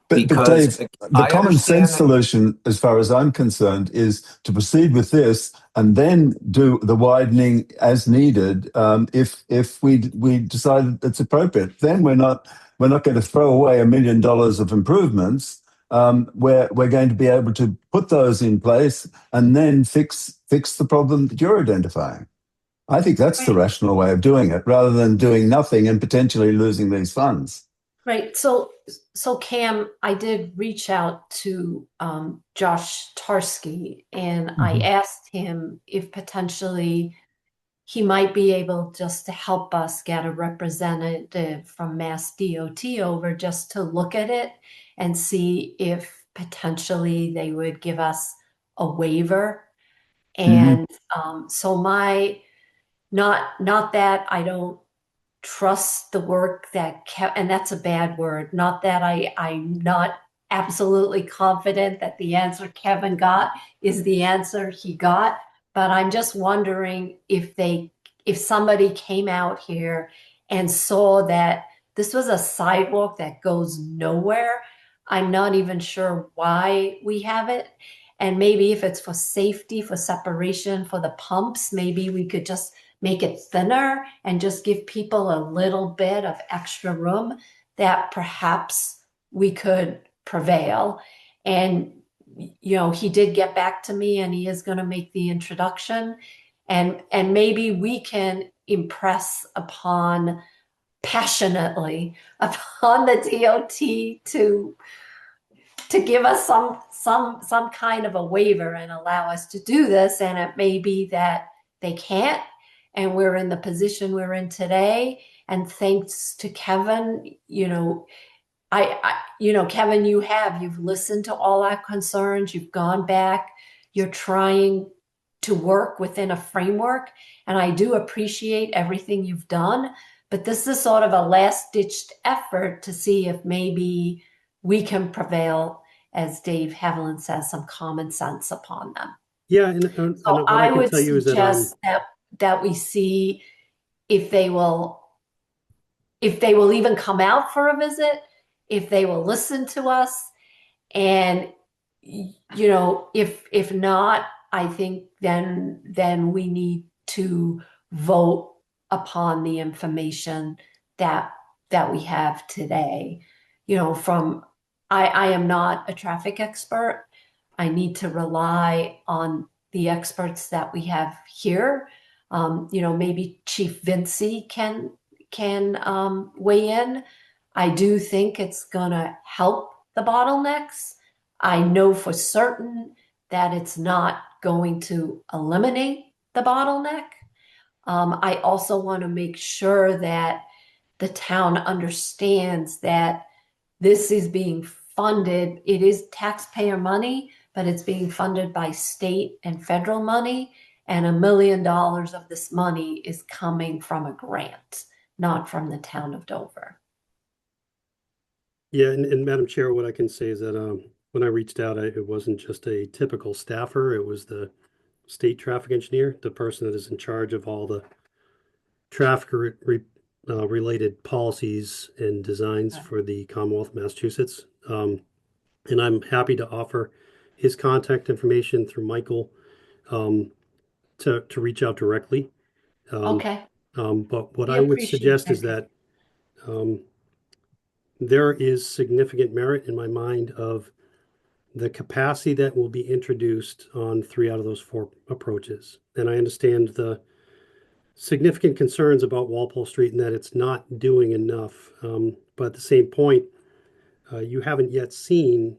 But Because Dave, the I common understand sense that. solution, as far as I'm concerned, is to proceed with this and then do the widening as needed. If we decide it's appropriate, then we're not going to throw away $1 million of improvements. We're going to be able to put those in place and then fix the problem that you're identifying. I think that's the Right. rational way of doing it, rather than doing nothing and potentially losing these funds. Right. So Cam, I did reach out to Josh Tarski, and I Mhm. asked him if potentially he might be able just to help us get a representative from Mass DOT over just to look at it and see if potentially they would give us a waiver. Mhm. And so my not that I don't trust the work that and that's a bad word. Not that I'm not absolutely confident that the answer Kevin got is the answer he got, but I'm just wondering if somebody came out here and saw that this was a sidewalk that goes nowhere. I'm not even sure why we have it. And maybe if it's for safety, for separation, for the pumps, maybe we could just make it thinner and just give people a little bit of extra room, that perhaps we could prevail. And, he did get back to me and he is going to make the introduction. And maybe we can impress upon passionately upon the DOT to give us some kind of a waiver and allow us to do this. And it may be that they can't, and we're in the position we're in today. And thanks to Kevin, Kevin, you've listened to all our concerns, you've gone back, you're trying to work within a framework, and I do appreciate everything you've done, but this is sort of a last-ditched effort to see if maybe we can prevail, as Dave Haviland says, some common sense upon them. Yeah, and So what I I can would tell you is that suggest that we see if they will even come out for a visit, if they will listen to us, and if not, I think then we need to vote upon the information that we have today. From I am not a traffic expert. I need to rely on the experts that we have here. Maybe Chief Vinci can weigh in. I do think it's gonna help the bottlenecks. I know for certain that it's not going to eliminate the bottleneck. I also want to make sure that the town understands that this is being funded. It is taxpayer money, but it's being funded by state and federal money. And $1 million of this money is coming from a grant, not from the town of Dover. yeah, and Madam Chair, what I can say is that when I reached out, it wasn't just a typical staffer, it was the state traffic engineer, the person that is in charge of all the traffic related policies and designs for the Commonwealth of Massachusetts. And I'm happy to offer his contact information through Michael to reach out directly. Okay, But what we I would appreciate suggest is that there is significant merit in my mind of the capacity that will be introduced on 3 out of those 4 approaches. And I understand the significant concerns about Walpole Street and that it's not doing enough. But at the same point, you haven't yet seen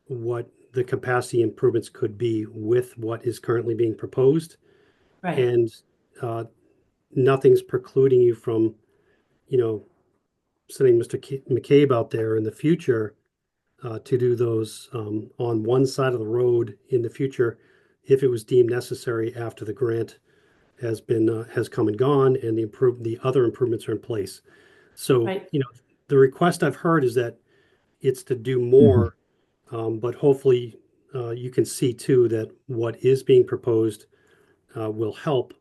what the capacity improvements could be with what is currently being proposed. Right. And nothing's precluding you from, sending Mr. McCabe out there in the future to do those on one side of the road in the future, if it was deemed necessary after the grant has come and gone and the other improvements are in place. So, Right. The request I've heard is that it's to do Mhm. more, but hopefully you can see too that what is being proposed will help.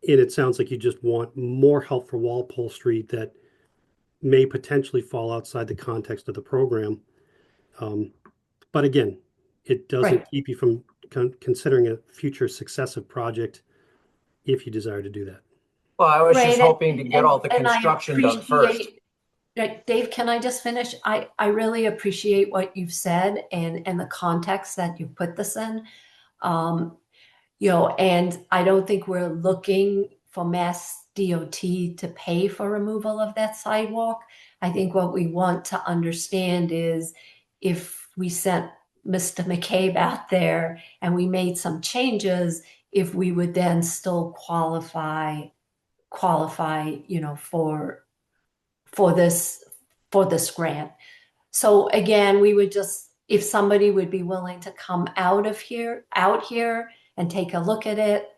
And it sounds like you just want more help for Walpole Street that may potentially fall outside the context of the program. But again, it doesn't Right. keep you from considering a future successive project if you desire to do that. Well, I was just Right. hoping to get all the And I construction done first. appreciate, right, Dave, can I just finish? I really appreciate what you've said and the context that you put this in. And I don't think we're looking for Mass DOT to pay for removal of that sidewalk. I think what we want to understand is if we sent Mr. McCabe out there and we made some changes, if we would then still qualify, for this grant. So again, we would just, if somebody would be willing to come out here and take a look at it,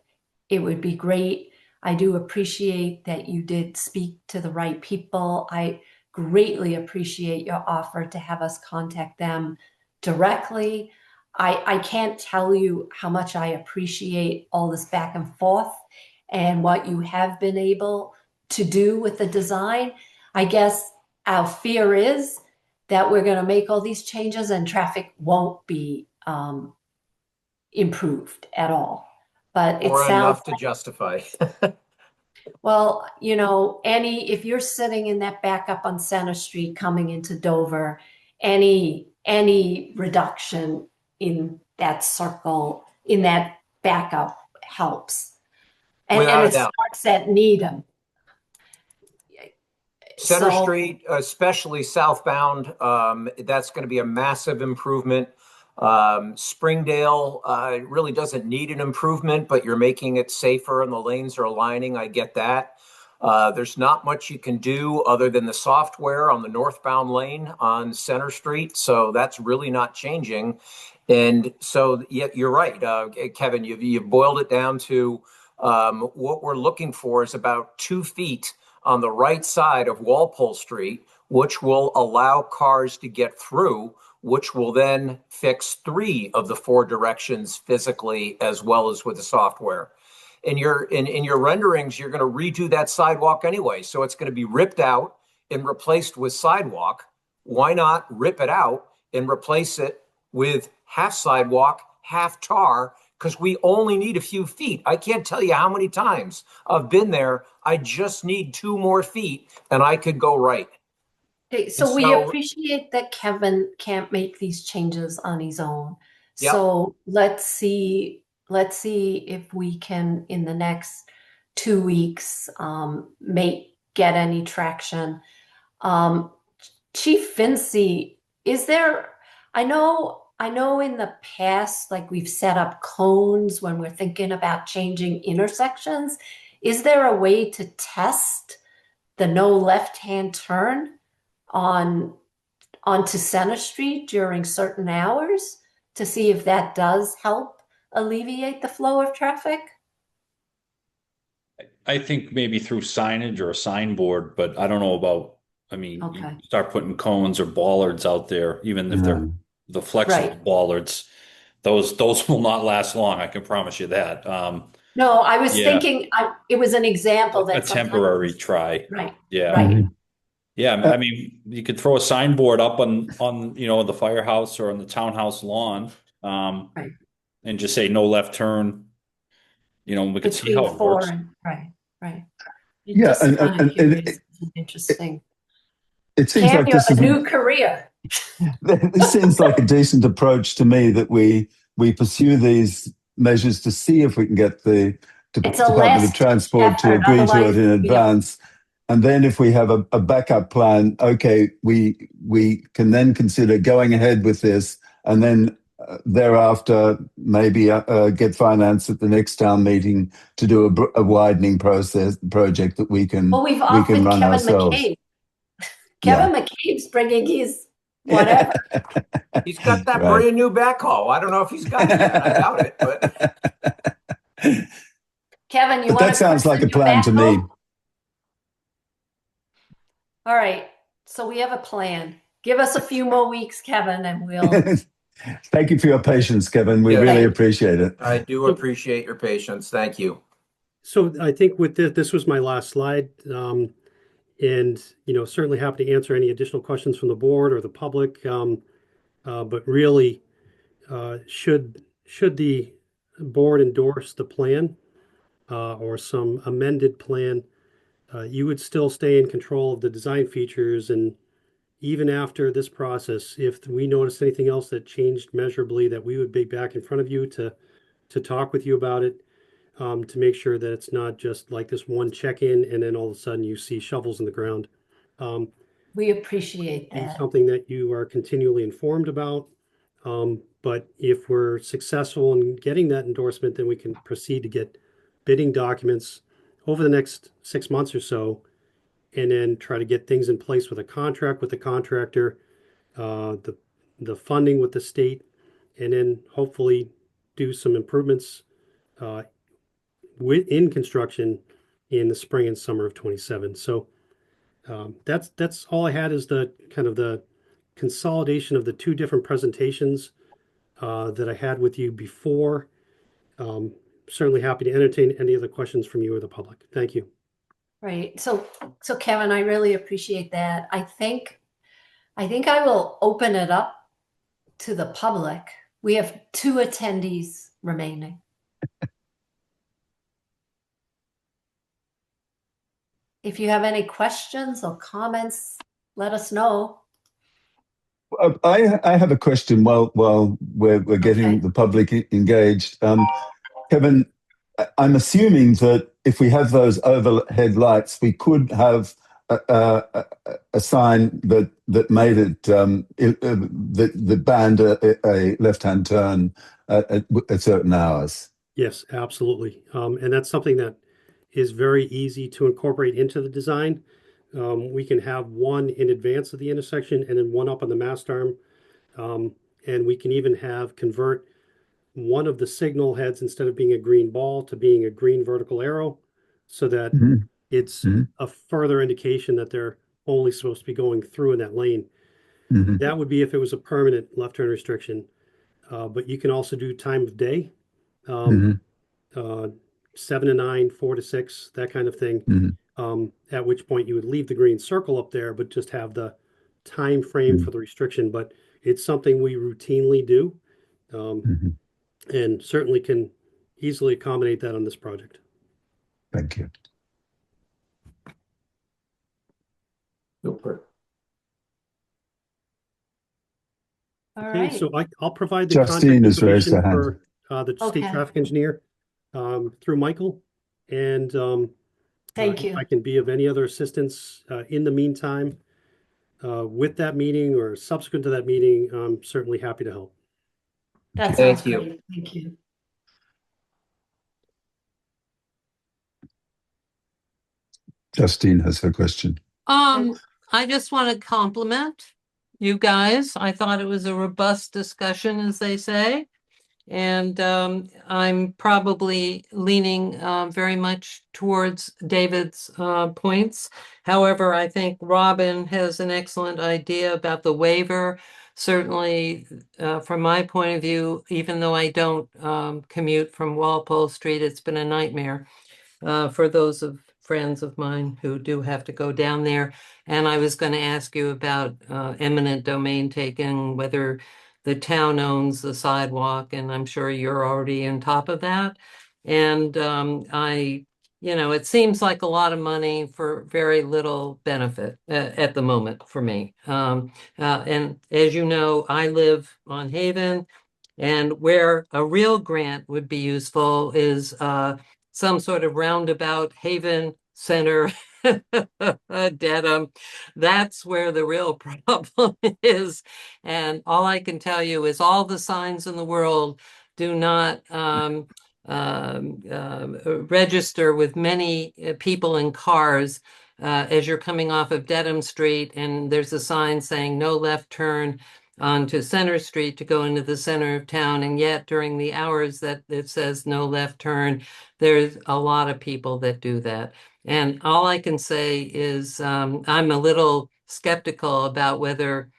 it would be great. I do appreciate that you did speak to the right people. I greatly appreciate your offer to have us contact them directly. I can't tell you how much I appreciate all this back and forth and what you have been able to do with the design. I guess our fear is that we're going to make all these changes and traffic won't be improved at all. But it Or sounds enough to justify. well, you know, if you're sitting in that backup on Center Street coming into Dover, any reduction in that circle, in that backup helps. And Without a it doubt. starts at Needham. Center So Street, especially southbound, that's going to be a massive improvement. Springdale really doesn't need an improvement, but you're making it safer and the lanes are aligning. I get that. There's not much you can do other than the software on the northbound lane on Center Street. So that's really not changing. And so, yeah, you're right, Kevin, you've boiled it down to what we're looking for is about 2 feet on the right side of Walpole Street, which will allow cars to get through, which will then fix 3 of the 4 directions physically as well as with the software. In your renderings, you're going to redo that sidewalk anyway. So it's going to be ripped out and replaced with sidewalk. Why not rip it out and replace it with half sidewalk, half tar? Because we only need a few feet. I can't tell you how many times I've been there. I just need 2 more feet and I could go right. okay, And so we so, appreciate that Kevin can't make these changes on his own. yep. So let's see if we can in the next 2 weeks get any traction. Um, Chief Fincy, is there, I know in the past, like we've set up cones when we're thinking about changing intersections. Is there a way to test the no left-hand turn on onto Center Street during certain hours to see if that does help alleviate the flow of traffic? I think maybe through signage or a signboard, but I don't know about, I mean, you Okay, start putting cones or bollards out there, even if they're Yeah. the flexible right. bollards, those will not last long. I can promise you that. No, I was Yeah, thinking it was an example a that sometimes temporary try. right, Yeah. right, Mhm. Yeah, Uh, I mean, you could throw a signboard up on the firehouse or on the townhouse lawn, right. and just say no left turn. We could see Between how it four works. and right, right. yeah, Just kind of and curious. It's interesting. it seems Cam, like you this have is a new career. this seems like a decent approach to me that we pursue these measures to see if we can get the It's a Department of last Transport to effort. agree to it Otherwise, in you know, advance. And then if we have a backup plan, okay, we can then consider going ahead with this, and then thereafter maybe get finance at the next town meeting to do a widening project that well, we've we can offered run Kevin ourselves. McCabe. Yeah. Kevin McCabe's bringing his whatever. He's got that Right. brand new backhoe. I don't know if he's got it yet. I doubt it, but Kevin, you But want that to sounds like a christen your plan to me. backhoe? All right. So we have a plan. Give us a few more weeks, Kevin, and we'll. Thank you for your patience, Kevin. We yeah, really Okay. appreciate it. I do appreciate your patience. Thank you. So I think with this was my last slide. And, certainly happy to answer any additional questions from the board or the public. But really, should the board endorse the plan or some amended plan, you would still stay in control of the design features. And even after this process, if we noticed anything else that changed measurably, that we would be back in front of you to talk with you about it, to make sure that it's not just like this one check-in and then all of a sudden you see shovels in the ground. We appreciate Be that. something that you are continually informed about. But if we're successful in getting that endorsement, then we can proceed to get bidding documents over the next 6 months or so, and then try to get things in place with a contract with the contractor, the funding with the state, and then hopefully do some improvements in construction in the spring and summer of 27. So that's all I had, is the kind of the consolidation of the two different presentations that I had with you before. Certainly happy to entertain any other questions from you or the public. Thank you. Right. So Kevin, I really appreciate that. I think I will open it up to the public. We have 2 attendees remaining. If you have any questions or comments, let us know. I have a question while we're getting Okay. the public engaged. Kevin, I'm assuming that if we have those overhead lights, we could have a sign that made it that banned a left-hand turn at certain hours. Yes, absolutely. And that's something that is very easy to incorporate into the design. We can have one in advance of the intersection and then one up on the mast arm. And we can even convert one of the signal heads, instead of being a green ball, to being a green vertical arrow, so that Mhm. it's Mhm. a further indication that they're only supposed to be going through in that lane. Mhm. That would be if it was a permanent left turn restriction. But you can also do time of day, Mhm. 7 to 9, 4 to 6, that kind of thing. Mhm. At which point you would leave the green circle up there, but just have the time frame for the restriction. But it's something we routinely do, Mhm. and certainly can easily accommodate that on this project. Thank you. Super. All Okay, right. so I'll provide the Justine contact has raised information her hand. for the state Okay. traffic engineer through Michael. And Thank if I you. can be of any other assistance in the meantime with that meeting or subsequent to that meeting, I'm certainly happy to help. That Thank sounds you. great. Thank you. Justine has her question. I just want to compliment you guys. I thought it was a robust discussion, as they say. And I'm probably leaning very much towards David's points. However, I think Robin has an excellent idea about the waiver. Certainly, from my point of view, even though I don't commute from Walpole Street, it's been a nightmare for those of friends of mine who do have to go down there. And I was going to ask you about eminent domain taking, whether the town owns the sidewalk, and I'm sure you're already on top of that. And it seems like a lot of money for very little benefit at the moment for me. And as you know, I live on Haven, and where a real grant would be useful is some sort of roundabout Haven Center, Dedham. That's where the real problem is. And all I can tell you is all the signs in the world do not register with many people in cars as you're coming off of Dedham Street, and there's a sign saying no left turn onto Center Street to go into the center of town. And yet during the hours that it says no left turn, there's a lot of people that do that. And all I can say is I'm a little skeptical about whether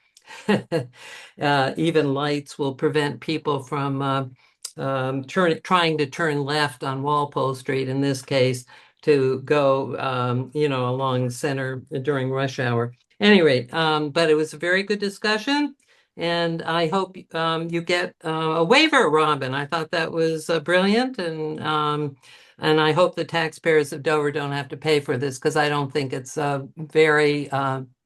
even lights will prevent people from trying to turn left on Walpole Street in this case to go, along center during rush hour. Any rate, but it was a very good discussion. And I hope you get a waiver, Robin. I thought that was brilliant. And I hope the taxpayers of Dover don't have to pay for this, because I don't think it's a very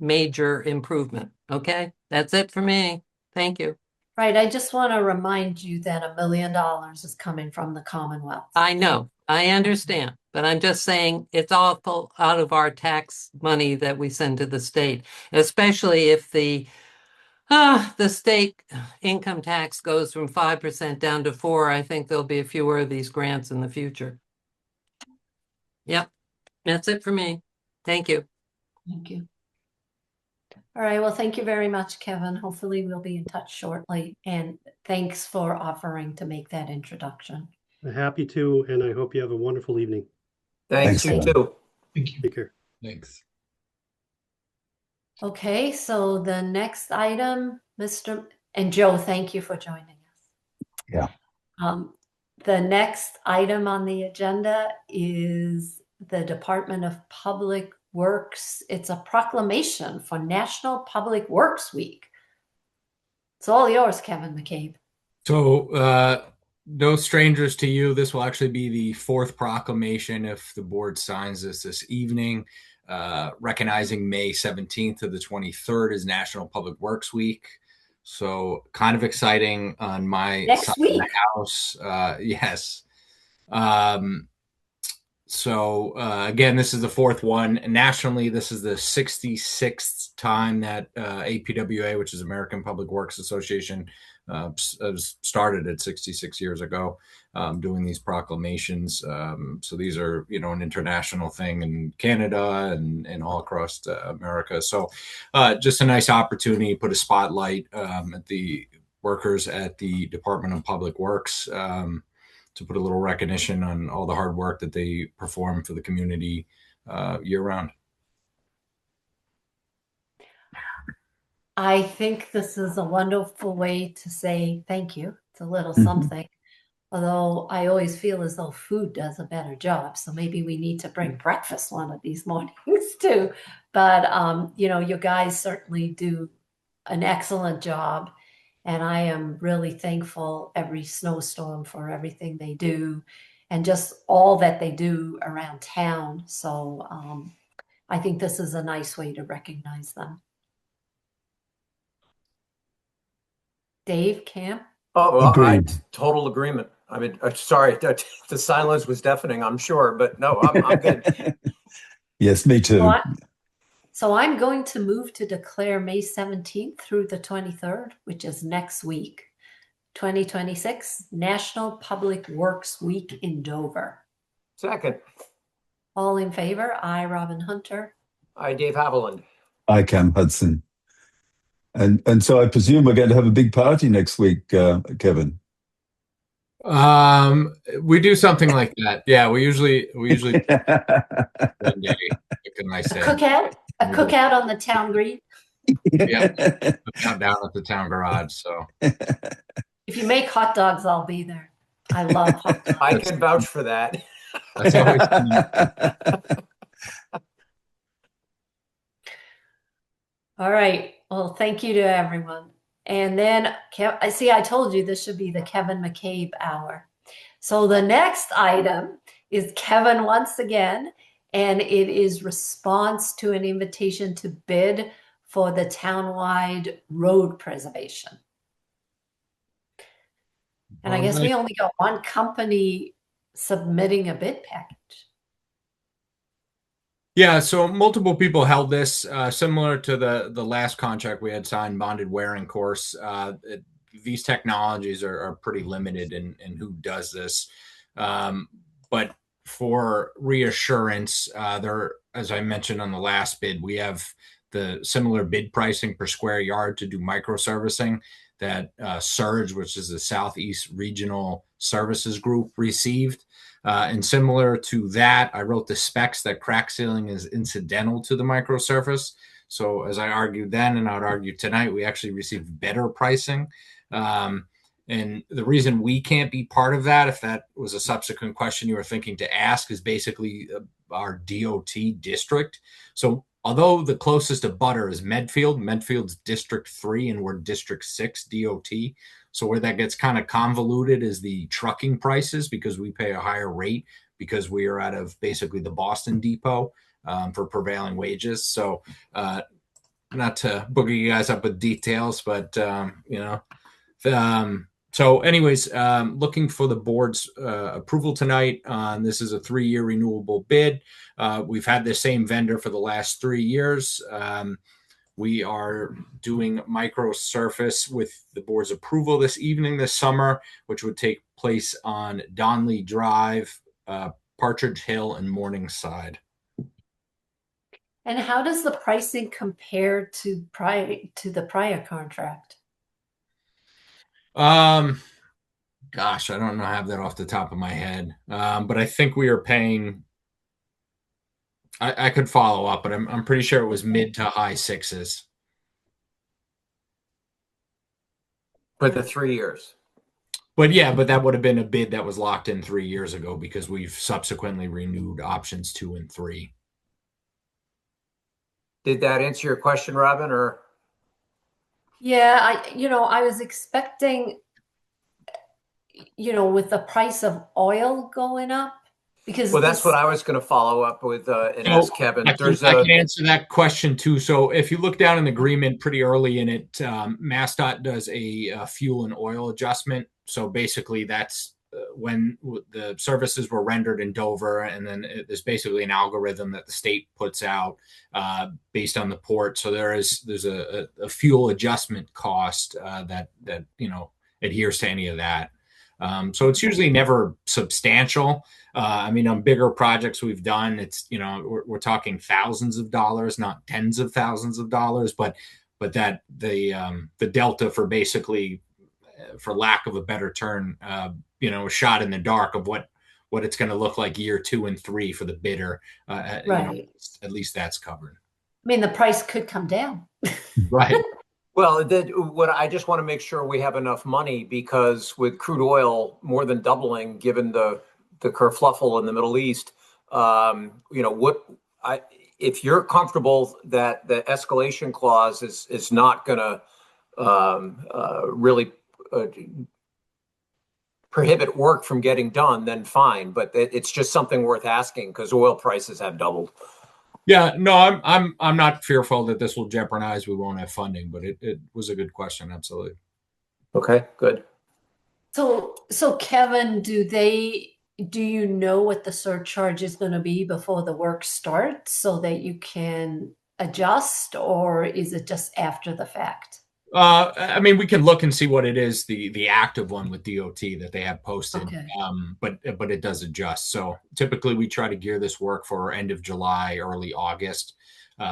major improvement. Okay, that's it for me. Thank you. Right. I just want to remind you that $1 million is coming from the Commonwealth. I know, I understand, but I'm just saying it's awful out of our tax money that we send to the state, especially if the state income tax goes from 5% down to 4%. I think there'll be a fewer of these grants in the future. Yep, that's it for me. Thank you. Thank you. All right. Well, thank you very much, Kevin. Hopefully we'll be in touch shortly. And thanks for offering to make that introduction. Happy to, and I hope you have a wonderful evening. Thanks, you Kevin. too. Thank you. Take care. Thanks. Okay, so the next item, and Joe, thank you for joining us. Yeah. The next item on the agenda is the Department of Public Works. It's a proclamation for National Public Works Week. It's all yours, Kevin McCabe. So, no strangers to you, this will actually be the fourth proclamation if the board signs this evening, recognizing May 17th to the 23rd is National Public Works Week. So kind of exciting on my Next side of week. the house. Yes. Again, this is the fourth one. Nationally, this is the 66th time that APWA, which is American Public Works Association, started at 66 years ago, doing these proclamations. So these are, an international thing in Canada and all across America. So just a nice opportunity, put a spotlight at the workers at the Department of Public Works, to put a little recognition on all the hard work that they perform for the community year round. I think this is a wonderful way to say thank you. It's a little Mhm. something. Although I always feel as though food does a better job. So maybe we need to bring breakfast one of these mornings too. But, you guys certainly do an excellent job. And I am really thankful every snowstorm for everything they do and just all that they do around town. So I think this is a nice way to recognize them. Dave, Camp? Oh, well, Agreed. total agreement. I mean, sorry, the silence was deafening, I'm sure, but no, I'm good. Yes, me too. So I'm going to move to declare May 17th through the 23rd, which is next week, 2026, National Public Works Week in Dover. Second, All in favor? I, Robin Hunter. I, Dave Haviland. I, Cam Hudson. And so I presume we're going to have a big party next week, Kevin. We do something like that. Yeah, we usually one day pick a nice day. A cookout on the town green. Yeah, down at the town garage. So if you make hot dogs, I'll be there. I love hot dogs. I can vouch for that. That's always All right. Well, thank you to everyone. And then I see I told you this should be the Kevin McCabe hour. So the next item is Kevin once again, and it is response to an invitation to bid for the townwide road preservation. And I guess we only got one company submitting a bid package. Yeah, so multiple people held this, similar to the last contract we had signed, bonded wearing course. These technologies are pretty limited in who does this. But for reassurance, as I mentioned on the last bid, we have the similar bid pricing per square yard to do microservicing that Surge, which is the Southeast Regional Services Group, received. And similar to that, I wrote the specs that crack sealing is incidental to the microsurface. So as I argued then, and I would argue tonight, we actually received better pricing. And the reason we can't be part of that, if that was a subsequent question you were thinking to ask, is basically our DOT district. So although the closest abutter is Medfield's District 3 and we're District 6 DOT. So where that gets kind of convoluted is the trucking prices, because we pay a higher rate because we are out of basically the Boston Depot for prevailing wages. So not to boogie you guys up with details, but so anyways, looking for the board's approval tonight. This is a 3-year renewable bid. We've had the same vendor for the last 3 years. We are doing microsurface with the board's approval this summer, which would take place on Donley Drive, Partridge Hill, and Morningside. And how does the pricing compare to the prior contract? Gosh, I don't know, have that off the top of my head. But I think we are paying I could follow up, but I'm pretty sure it was mid to high sixes. For the 3 years. But yeah, but that would have been a bid that was locked in 3 years ago because we've subsequently renewed options 2 and 3. Did that answer your question, Robin, or? Yeah, I was expecting, with the price of oil going up, because Well, that's what this, I was going to follow up with and So ask Kevin. I can answer that question too. So if you look down in the agreement pretty early in it, MassDOT does a fuel and oil adjustment. So basically, that's when the services were rendered in Dover, and then there's basically an algorithm that the state puts out based on the port. So there's a fuel adjustment cost that adheres to any of that. So it's usually never substantial. I mean, on bigger projects we've done, it's we're talking thousands of dollars, not tens of thousands of dollars, but that the delta for basically, for lack of a better term, a shot in the dark of what it's going to look like year 2 and 3 for the bidder. right. At least that's covered. I mean, the price could come down. Right. Well, what I just want to make sure we have enough money, because with crude oil more than doubling, given the kerfluffle in the Middle East, if you're comfortable that the escalation clause is not going to really prohibit work from getting done, then fine. But it's just something worth asking because oil prices have doubled. Yeah, no, I'm not fearful that this will jeopardize we won't have funding, but it was a good question, absolutely. Okay, good. So Kevin, do you know what the surcharge is going to be before the work starts so that you can adjust, or is it just after the fact? I mean, we can look and see what it is, the active one with DOT that they have posted. Okay. But it does adjust. So typically we try to gear this work for end of July, early August.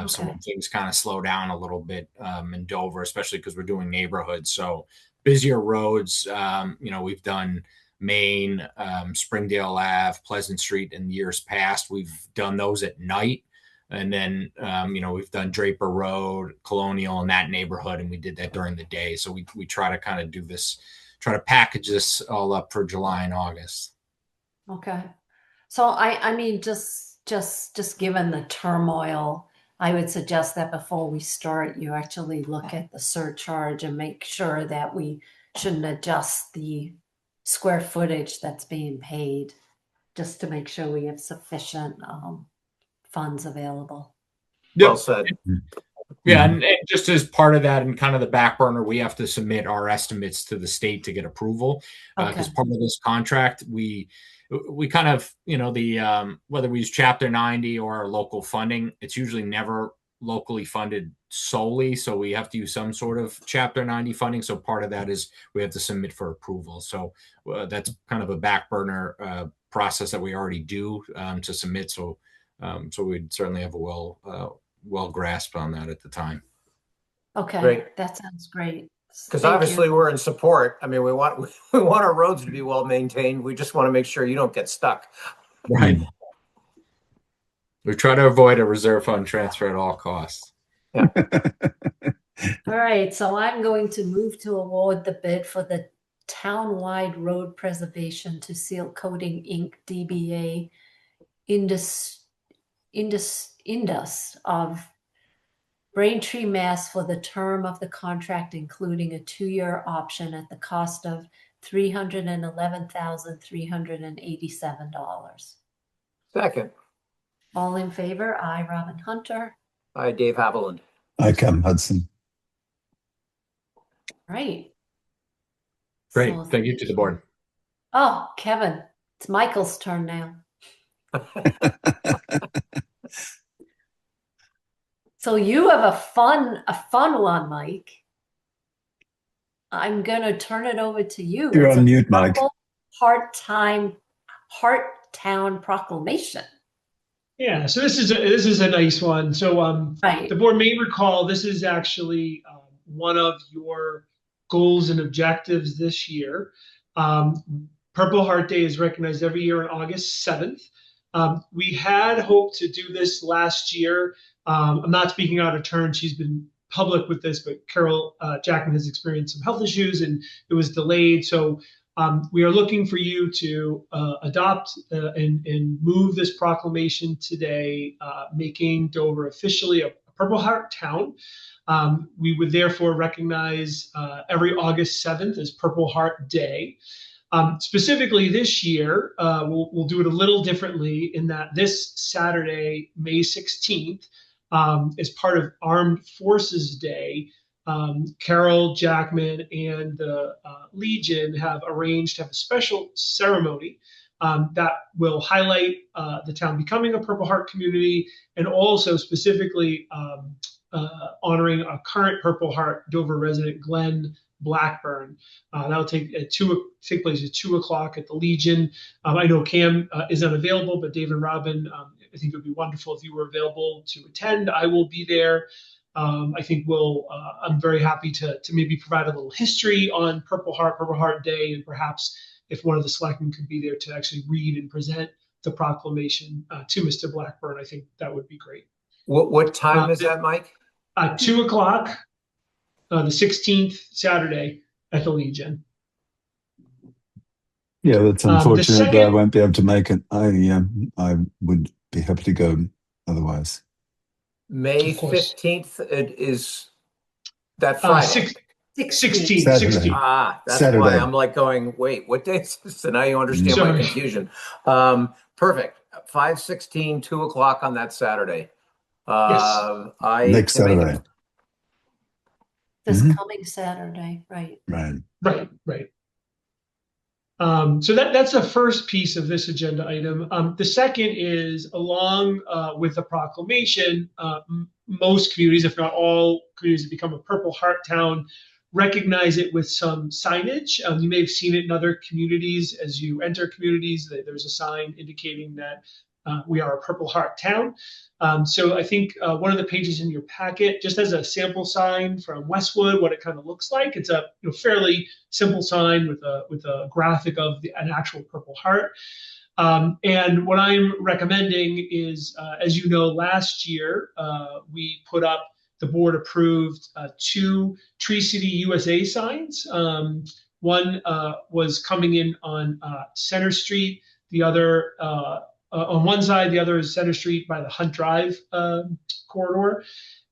So Okay. when things kind of slow down a little bit in Dover, especially because we're doing neighborhoods. So busier roads, we've done Main, Springdale Ave, Pleasant Street in years past. We've done those at night. And then, we've done Draper Road, Colonial, in that neighborhood, and we did that during the day. So we try to kind of do this, try to package this all up for July and August. Okay. So I mean, just given the turmoil, I would suggest that before we start, you actually look at the surcharge and make sure that we shouldn't adjust the square footage that's being paid, just to make sure we have sufficient funds available. Yep. Well said. Yeah, and just as part of that, and kind of the back burner, we have to submit our estimates to the state to get approval. Because Okay. part of this contract, we kind of, whether we use Chapter 90 or our local funding, it's usually never locally funded solely. So we have to use some sort of Chapter 90 funding. So part of that is we have to submit for approval. So that's kind of a back burner process that we already do to submit. So we'd certainly have a well grasped on that at the time. Okay. Great. That sounds great. Because Thank obviously you. we're in support. I mean, we want our roads to be well maintained. We just want to make sure you don't get stuck. Right. We try to avoid a reserve fund transfer at all costs. Yeah. All right, so I'm going to move to award the bid for the town-wide road preservation to Seal Coating Inc. DBA Indus of Braintree, Mass. For the term of the contract, including a 2-year option at the cost of $311,387. Second. All in favor? I, Robin Hunter. Hi, Dave Haviland. Hi, Cam Hudson. Right. Great. So Thank you to the board. Oh, Kevin, it's Michael's turn now. So you have a fun one, Mike. I'm gonna turn it over to you. You're It's on a mute, Mike. Part-time Town proclamation. Yeah, so this is a nice one. So Right. the board may recall this is actually one of your goals and objectives this year. Purple Heart Day is recognized every year on August 7th. We had hoped to do this last year. I'm not speaking out of turn. She's been public with this, but Carol Jackman has experienced some health issues and it was delayed. So we are looking for you to adopt and move this proclamation today, making Dover officially a Purple Heart town. We would therefore recognize every August 7th as Purple Heart Day. Specifically this year, we'll do it a little differently in that this Saturday, May 16th, is part of Armed Forces Day. Carol Jackman and the Legion have arranged to have a special ceremony that will highlight the town becoming a Purple Heart community and also specifically honoring a current Purple Heart Dover resident, Glenn Blackburn. That'll take place at 2 o'clock at the Legion. I know Cam is unavailable, but Dave and Robin, I think it would be wonderful if you were available to attend. I will be there. I think I'm very happy to maybe provide a little history on Purple Heart Day, and perhaps if one of the selectmen could be there to actually read and present the proclamation to Mr. Blackburn, I think that would be great. What time is that, Mike? 2 o'clock, the 16th, Saturday at the Legion. Yeah, that's unfortunate that I second- won't be able to make it. I would be happy to go otherwise. May Of course. 15th is that Friday. 16th. Saturday. 16th. That's Saturday. why I'm like going, wait, what day is this? So now you understand my Sorry. confusion. Perfect. 5:16, 2 o'clock on that Saturday. I Next can make it. Saturday. This Mhm. coming Saturday, right? Right. Right. So that's the first piece of this agenda item. The second is along with the proclamation, most communities, if not all communities that become a Purple Heart town, recognize it with some signage. You may have seen it in other communities as you enter communities. There's a sign indicating that we are a Purple Heart town. So I think one of the pages in your packet, just as a sample sign from Westwood, what it kind of looks like. It's a fairly simple sign with a graphic of an actual Purple Heart. And what I'm recommending is, as you know, last year we put up, the board approved 2 Tree City USA signs. One was coming in on Center Street, the other on one side, the other is Center Street by the Hunt Drive corridor.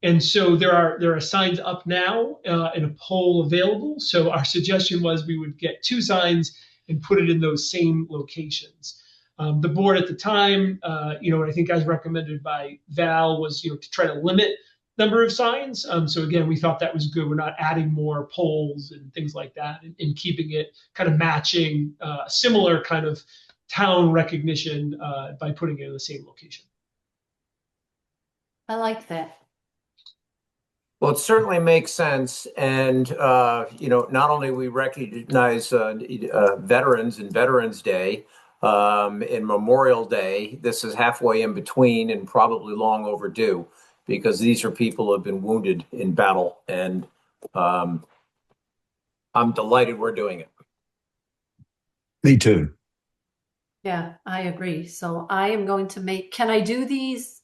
And so there are signs up now and a pole available. So our suggestion was we would get 2 signs and put it in those same locations. The board at the time, I think as recommended by Val, was to try to limit number of signs. So again, we thought that was good. We're not adding more poles and things like that, and keeping it kind of matching similar kind of town recognition by putting it in the same location. I like that. Well, it certainly makes sense. And, not only we recognize veterans and Veterans Day and Memorial Day, this is halfway in between and probably long overdue because these are people who have been wounded in battle. And I'm delighted we're doing it. Me too. Yeah, I agree. So I am going to can I do these?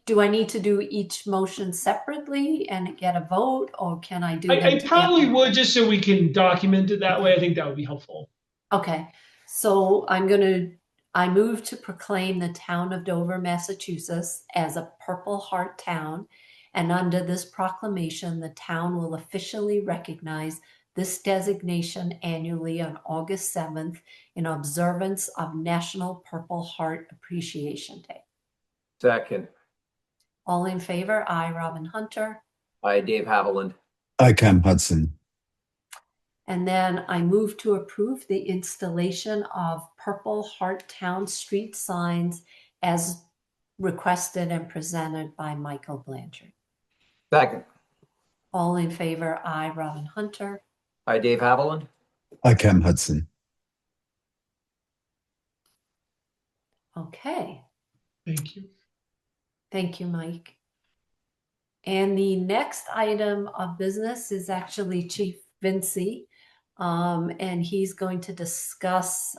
Do I need to do each motion separately and get a vote, or can I do them I probably together? would, just so we can document it that way. I think that would be helpful. Okay, so I move to proclaim the town of Dover, Massachusetts as a Purple Heart town, and under this proclamation, the town will officially recognize this designation annually on August 7th in observance of National Purple Heart Appreciation Day. Second. All in favor? I, Robin Hunter. I, Dave Haviland. I, Cam Hudson. And then I move to approve the installation of Purple Heart Town street signs as requested and presented by Michael Blanchard. Second. All in favor? I, Robin Hunter. I, Dave Haviland. I, Cam Hudson. Okay. Thank you. Thank you, Mike. And the next item of business is actually Chief Vinci, and he's going to discuss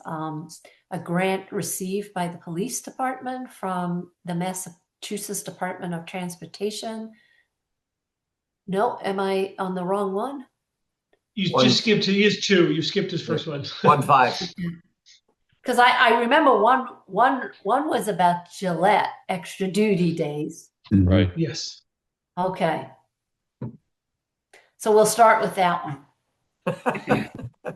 a grant received by the police department from the Massachusetts Department of Transportation. No, am I on the wrong one? You One- just skipped, he is two. You skipped his first one. 1.5. Because I remember one was about Gillette extra duty days. Right. Yes. Okay. So we'll start with that one.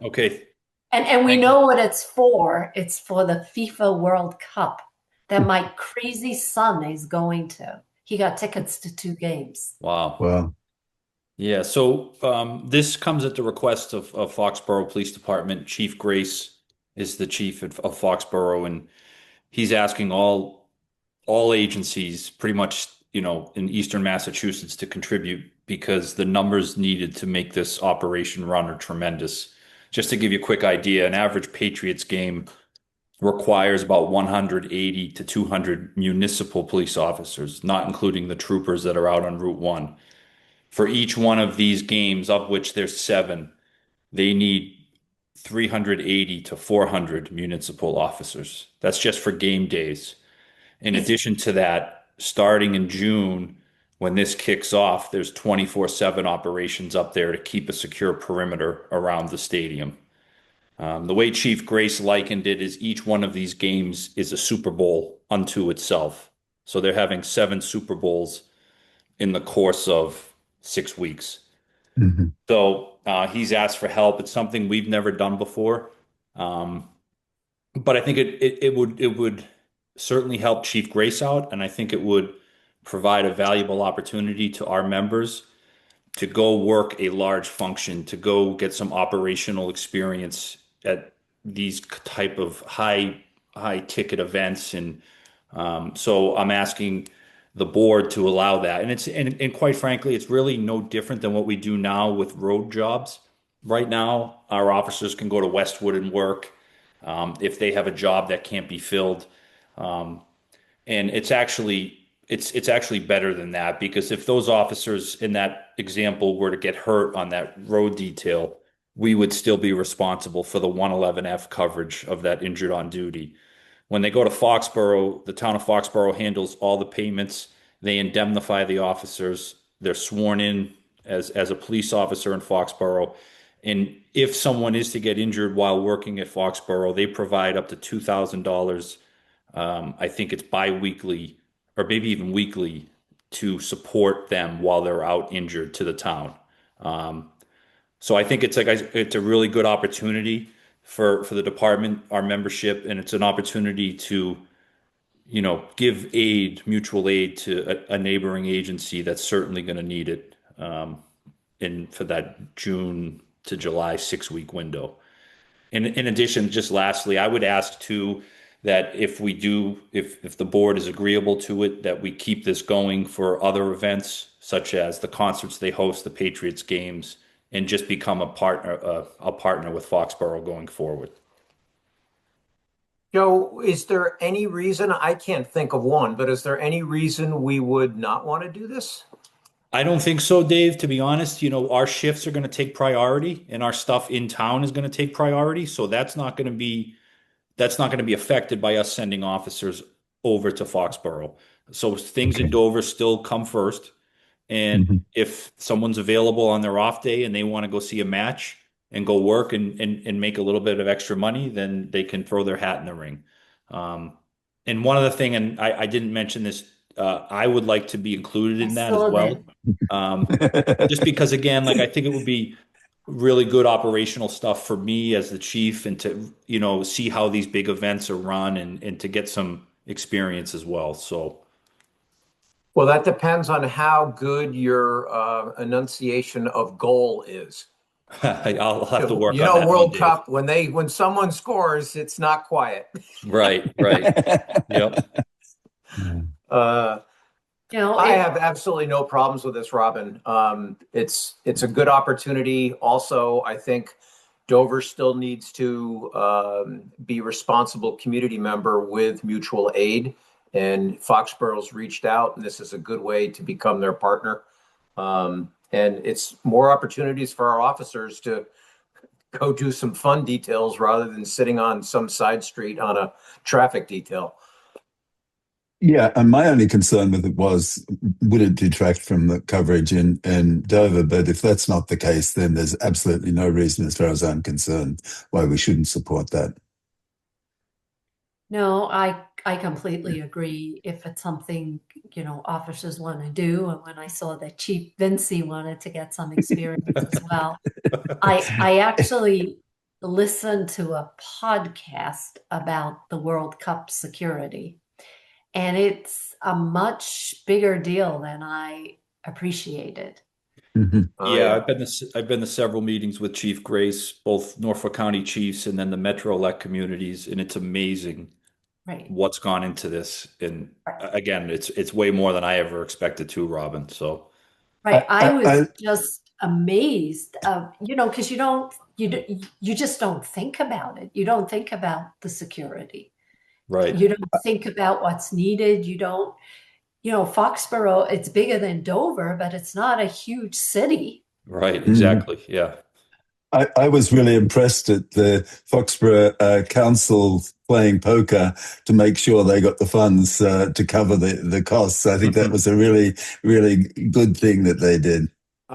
Okay. And we Thank know what it's for. It's for the FIFA World Cup that my crazy son is going to. He got tickets to 2 games. Wow. Well, Yeah. So this comes at the request of Foxborough Police Department. Chief Grace is the chief of Foxborough, and he's asking all agencies pretty much, in Eastern Massachusetts to contribute because the numbers needed to make this operation run are tremendous. Just to give you a quick idea, an average Patriots game requires about 180 to 200 municipal police officers, not including the troopers that are out on Route 1. For each one of these games, of which there's 7, they need 380 to 400 municipal officers. That's just for game days. In addition to that, starting in June, when this kicks off, there's 24/7 operations up there to keep a secure perimeter around the stadium. The way Chief Grace likened it is each one of these games is a Super Bowl unto itself. So they're having 7 Super Bowls in the course of 6 weeks. mhm. So he's asked for help. It's something we've never done before. Um, but I think it would certainly help Chief Grace out, and I think it would provide a valuable opportunity to our members to go work a large function, to go get some operational experience at these type of high ticket events, and so I'm asking the board to allow that, and quite frankly, it's really no different than what we do now with road jobs. Right now, our officers can go to Westwood and work if they have a job that can't be filled. Um, and it's actually better than that because if those officers in that example were to get hurt on that road detail, we would still be responsible for the 111F coverage of that injured on duty. When they go to Foxborough, the town of Foxborough handles all the payments. They indemnify the officers. They're sworn in as a police officer in Foxborough. And if someone is to get injured while working at Foxborough, they provide up to $2,000. I think it's biweekly or maybe even weekly to support them while they're out injured to the town. Um, so I think it's a really good opportunity for the department, our membership, and it's an opportunity to, give mutual aid to a neighboring agency that's certainly going to need it in for that June to July 6-week window. In addition, just lastly, I would ask too that if the board is agreeable to it, that we keep this going for other events such as the concerts they host, the Patriots games, and just become a partner with Foxborough going forward. Joe, is there any reason, I can't think of one, but is there any reason we would not want to do this? I don't think so, Dave. To be honest, our shifts are going to take priority, and our stuff in town is going to take priority. So that's not going to be affected by us sending officers over to Foxborough. So things in Okay. Dover still come first. And Mhm. if someone's available on their off day and they want to go see a match and go work and make a little bit of extra money, then they can throw their hat in the ring. Um, and one other thing, and I didn't mention this, I would like to be included I in that as saw well. Just because, again, like I think it would be really good operational stuff for me as the chief and to, see how these big events are run and to get some experience as well. So, Well, that depends on how good your enunciation of goal is. I'll have to work on that one, World Dave. Cup, when someone scores, it's not quiet. Right, right. Yep. Uh, I have absolutely no problems with this, Robin. It's a good opportunity. Also, I think Dover still needs to be responsible community member with mutual aid, and Foxborough's reached out, and this is a good way to become their partner. And it's more opportunities for our officers to go do some fun details rather than sitting on some side street on a traffic detail. Yeah, and my only concern with it was, would it detract from the coverage in Dover? But if that's not the case, then there's absolutely no reason, as far as I'm concerned, why we shouldn't support that. No, I completely agree. If it's something, officers want to do, and when I saw that Chief Vinci wanted to get some experience as well, I actually listened to a podcast about the World Cup security, and it's a much bigger deal than I appreciated. Mhm. Oh, Yeah, yeah. I've been to several meetings with Chief Grace, both Norfolk County chiefs and then the Metro elect communities, and it's amazing Right. what's gone into this. And Right. again, it's way more than I ever expected to, Robin. So Right. I was I, just amazed, because you just don't think about it. You don't think about the security. right, You don't think about what's needed. You don't, Foxborough, it's bigger than Dover, but it's not a huge city. right, Mhm. exactly. Yeah. I was really impressed at the Foxborough Council playing poker to make sure they got the funds to cover the costs. I think that was a really, really good thing that they did.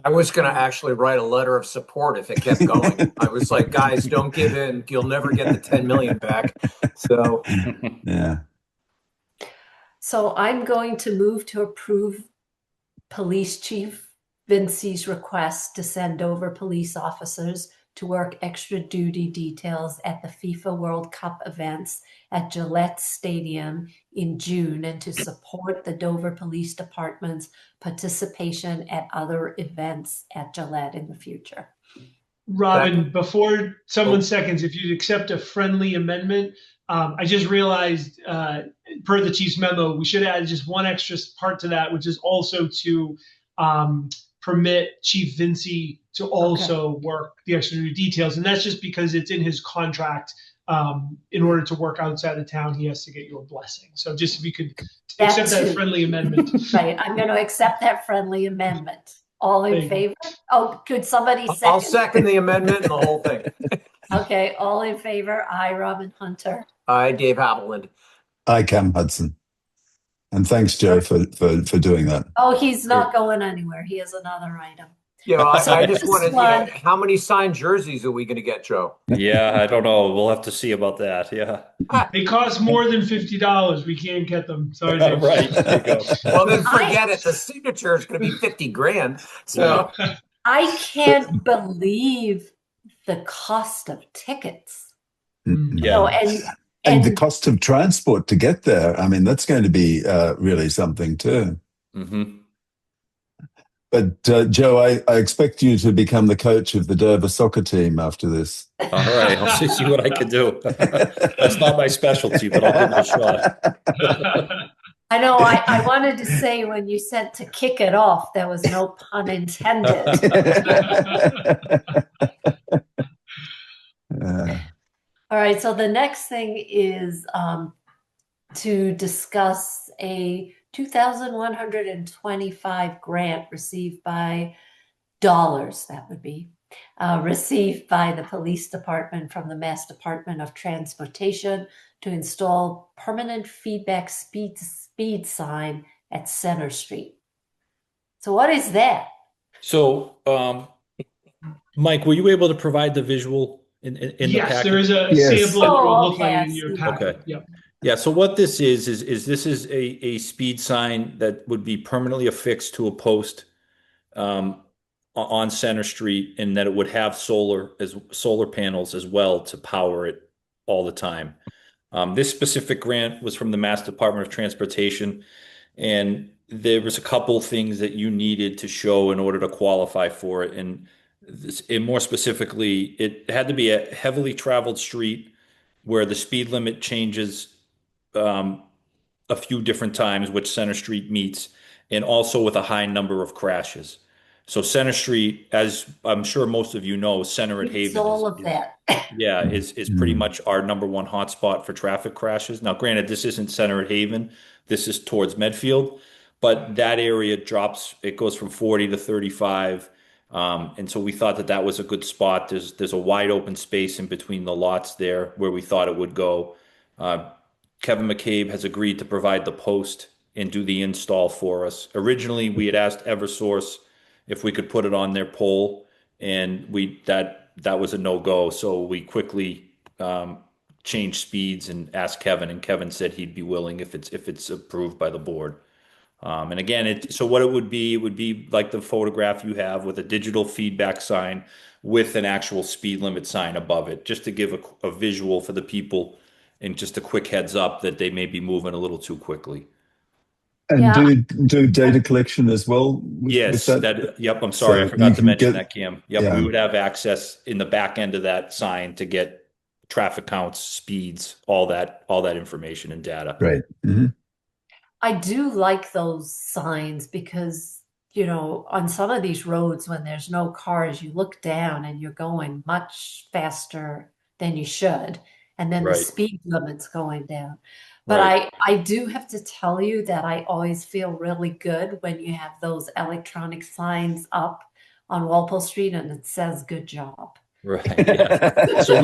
I was going to actually write a letter of support if it kept going. I was like, guys, don't give in. You'll never get the 10 million back. So Yeah. So I'm going to move to approve Police Chief Vinci's request to send over police officers to work extra duty details at the FIFA World Cup events at Gillette Stadium in June and to support the Dover Police Department's participation at other events at Gillette in the future. Robin, before someone Oh. seconds, if you'd accept a friendly amendment, I just realized, per the chief's memo, we should add just one extra part to that, which is also to permit Chief Vinci to also work the extra duty details. And that's just because it's in his contract. In order to work outside of town, he has to get your blessing. So just if you could accept that friendly amendment. Right, I'm going to accept that friendly amendment. All in favor? Oh, could somebody second? I'll second the amendment and the whole thing. Okay, all in favor? I, Robin Hunter. I, Dave Haviland. I, Cam Hudson. And thanks, Joe, for doing that. Oh, he's not going anywhere. He has another item. Yeah, I just This wanted, one- how many signed jerseys are we going to get, Joe? Yeah, I don't know. We'll have to see about that. Yeah. They cost more than $50. We can't get them. Sorry, Dave. Right. There you go. Well, then forget it. The signature is going to be 50 grand. So I can't believe the cost of tickets. Yeah. And the cost of transport to get there. I mean, that's going to be really something too. Mm-hmm. But Joe, I expect you to become the coach of the Dover soccer team after this. All right. I'll see what I can do. That's not my specialty, but I'll give it a shot. I know, I wanted to say when you said to kick it off, there was no pun intended. All right, so the next thing is to discuss a 2,125 grant received by dollars, that would be, received by the police department from the Mass Department of Transportation to install permanent feedback speed sign at Center Street. So what is that? So, Mike, were you able to provide the visual in the Yes, packet? there is a sample that will look like in your packet. Okay. Yep. Yeah, so what this is this is a speed sign that would be permanently affixed to a post on Center Street, and that it would have solar panels as well to power it all the time. This specific grant was from the Mass Department of Transportation, and there was a couple things that you needed to show in order to qualify for it. And more specifically, it had to be a heavily traveled street where the speed limit changes a few different times, which Center Street meets, and also with a high number of crashes. So Center Street, as I'm sure most of you know, Center at Haven. All of that. Yeah, is pretty much our number one hotspot for traffic crashes. Now, granted, this isn't Center at Haven. This is towards Medfield, but that area drops. It goes from 40 to 35 And so we thought that that was a good spot. There's a wide open space in between the lots there where we thought it would go. Uh, Kevin McCabe has agreed to provide the post and do the install for us. Originally, we had asked Eversource if we could put it on their pole, and that was a no-go. So we quickly changed speeds and asked Kevin, and Kevin said he'd be willing if it's approved by the board. And again, so what it would be like the photograph you have with a digital feedback sign with an actual speed limit sign above it, just to give a visual for the people and just a quick heads up that they may be moving a little too quickly. And Yeah. do data collection as well with Yes, that? yep, I'm sorry, I So you forgot to can mention get, that, Cam. Yep, we yeah, would have access in the back end of that sign to get traffic counts, speeds, all that information and data. great. Hmm. I do like those signs because, on some of these roads, when there's no cars, you look down and you're going much faster than you should. And then the Right, speed limit's going down. But right. I do have to tell you that I always feel really good when you have those electronic signs up on Walpole Street and it says good job. Right. Yeah. So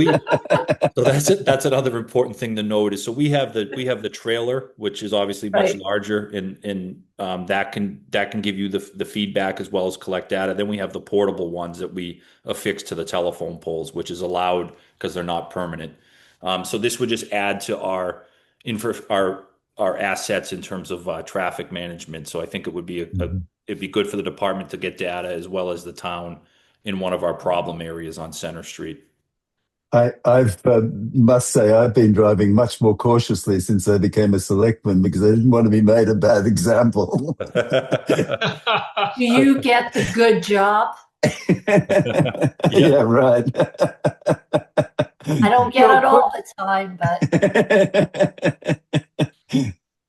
so that's it. That's another important thing to note is so we have the trailer, which is obviously much Right. larger and that can give you the feedback as well as collect data. Then we have the portable ones that we affix to the telephone poles, which is allowed because they're not permanent. So this would just add to info our assets in terms of traffic management. So I think it would be it'd be good for the department to get data as well as the town in one of our problem areas on Center Street. I've must say I've been driving much more cautiously since I became a selectman because I didn't want to be made a bad example. Do you get the good job? Yeah, right. I don't get it all the time, but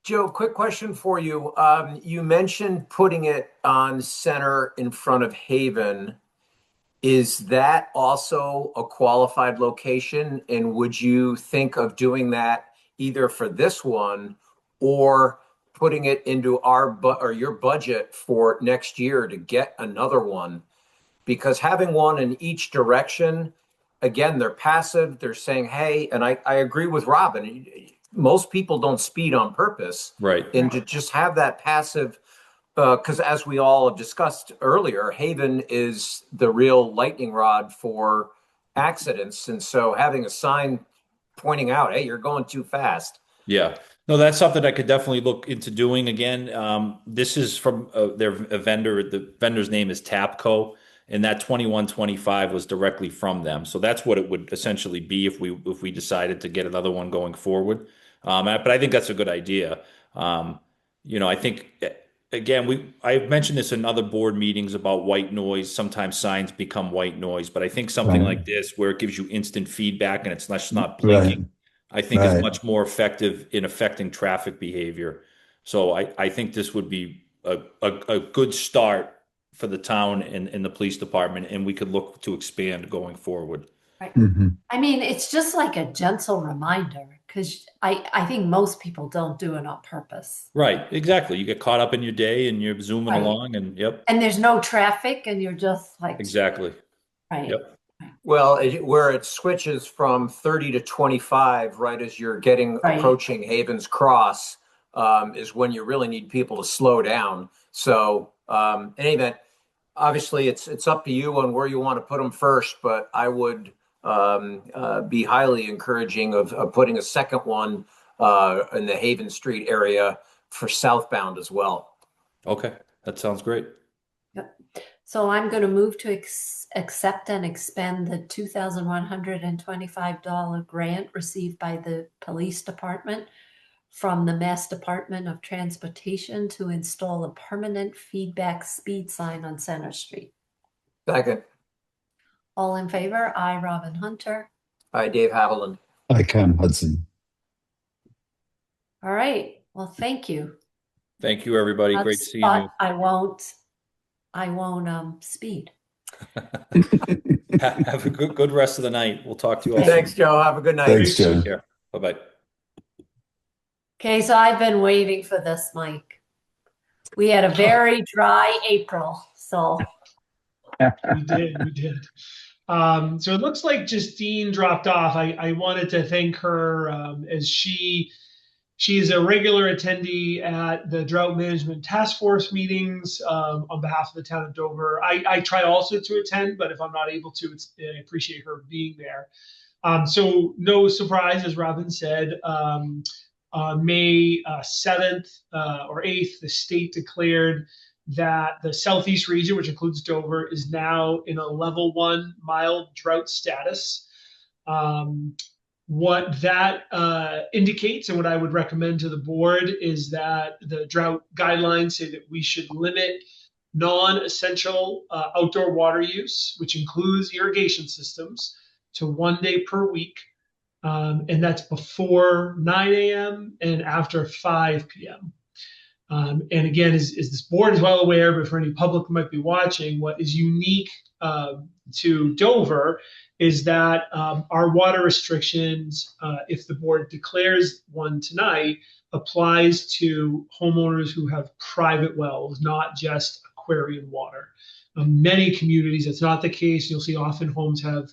Joe, quick question for you. You mentioned putting it on Center in front of Haven. Is that also a qualified location? And would you think of doing that either for this one or putting it into or your budget for next year to get another one? Because having one in each direction, again, they're passive. They're saying, hey, and I agree with Robin. Most people don't speed on purpose. Right. And to just have that passive, because as we all have discussed earlier, Haven is the real lightning rod for accidents. And so having a sign pointing out, hey, you're going too fast. Yeah. No, that's something I could definitely look into doing again. This is from their a vendor. The vendor's name is Tapco, and that 2125 was directly from them. So that's what it would essentially be if we decided to get another one going forward. But I think that's a good idea. I think again I've mentioned this in other board meetings about white noise. Sometimes signs become white noise, but I think something Right, like this where it gives you instant feedback and it's not right, blinking. I think is right. much more effective in affecting traffic behavior. So I think this would be a good start for the town and the police department, and we could look to expand going forward. right. Hmm. I mean, it's just like a gentle reminder because I think most people don't do it on purpose. Right, exactly. You get caught up in your day and you're zooming Right. along, and yep, And there's no traffic and you're just like, exactly. right. Yep, Well, where it switches from 30 to 25, right as you're getting Right. approaching Havens Cross, is when you really need people to slow down. So, in any event, obviously it's up to you on where you want to put them first, but I would be highly encouraging of putting a second one in the Haven Street area for southbound as well. okay, that sounds great. Yep. So I'm going to move to accept and expend the $2,125 grant received by the police department from the Mass Department of Transportation to install a permanent feedback speed sign on Center Street. Second. All in favor? I, Robin Hunter. Hi, Dave Haviland. I can, Hudson. All right. Well, thank you. Thank you, everybody. Great seeing you. But I won't speed. Have a good rest of the night. We'll talk to you all soon. Thanks, Joe. Have a good night. Thanks, Joe. Take care. Bye-bye. Okay, so I've been waiting for this, Mike. We had a very dry April, so We did, we did. So it looks like Justine dropped off. I wanted to thank her as she is a regular attendee at the drought management task force meetings on behalf of the town of Dover. I try also to attend, but if I'm not able to, I appreciate her being there. So no surprise, as Robin said, on May 7th or 8th, the state declared that the southeast region, which includes Dover, is now in a level 1 mild drought status. What that indicates, and what I would recommend to the board, is that the drought guidelines say that we should limit non-essential outdoor water use, which includes irrigation systems, to 1 day per week. And that's before 9 a.m. and after 5 p.m. And again, as this board is well aware, but for any public who might be watching, what is unique to Dover is that our water restrictions, if the board declares one tonight, applies to homeowners who have private wells, not just aquarium water. Many communities, it's not the case. You'll see often homes have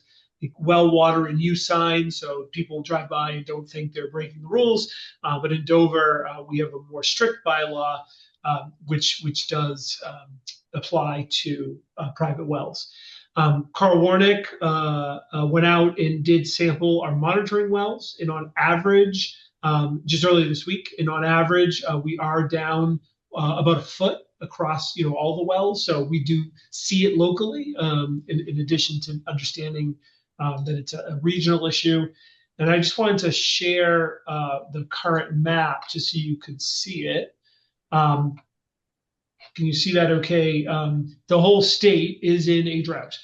well water in use signs, so people drive by and don't think they're breaking the rules. But in Dover, we have a more strict bylaw, which does apply to private wells. Carl Warnick went out and did sample our monitoring wells, and on average, just earlier this week, and on average, we are down about a foot across all the wells. So we do see it locally, in addition to understanding that it's a regional issue. And I just wanted to share the current map just so you could see it. Can you see that okay? The whole state is in a drought.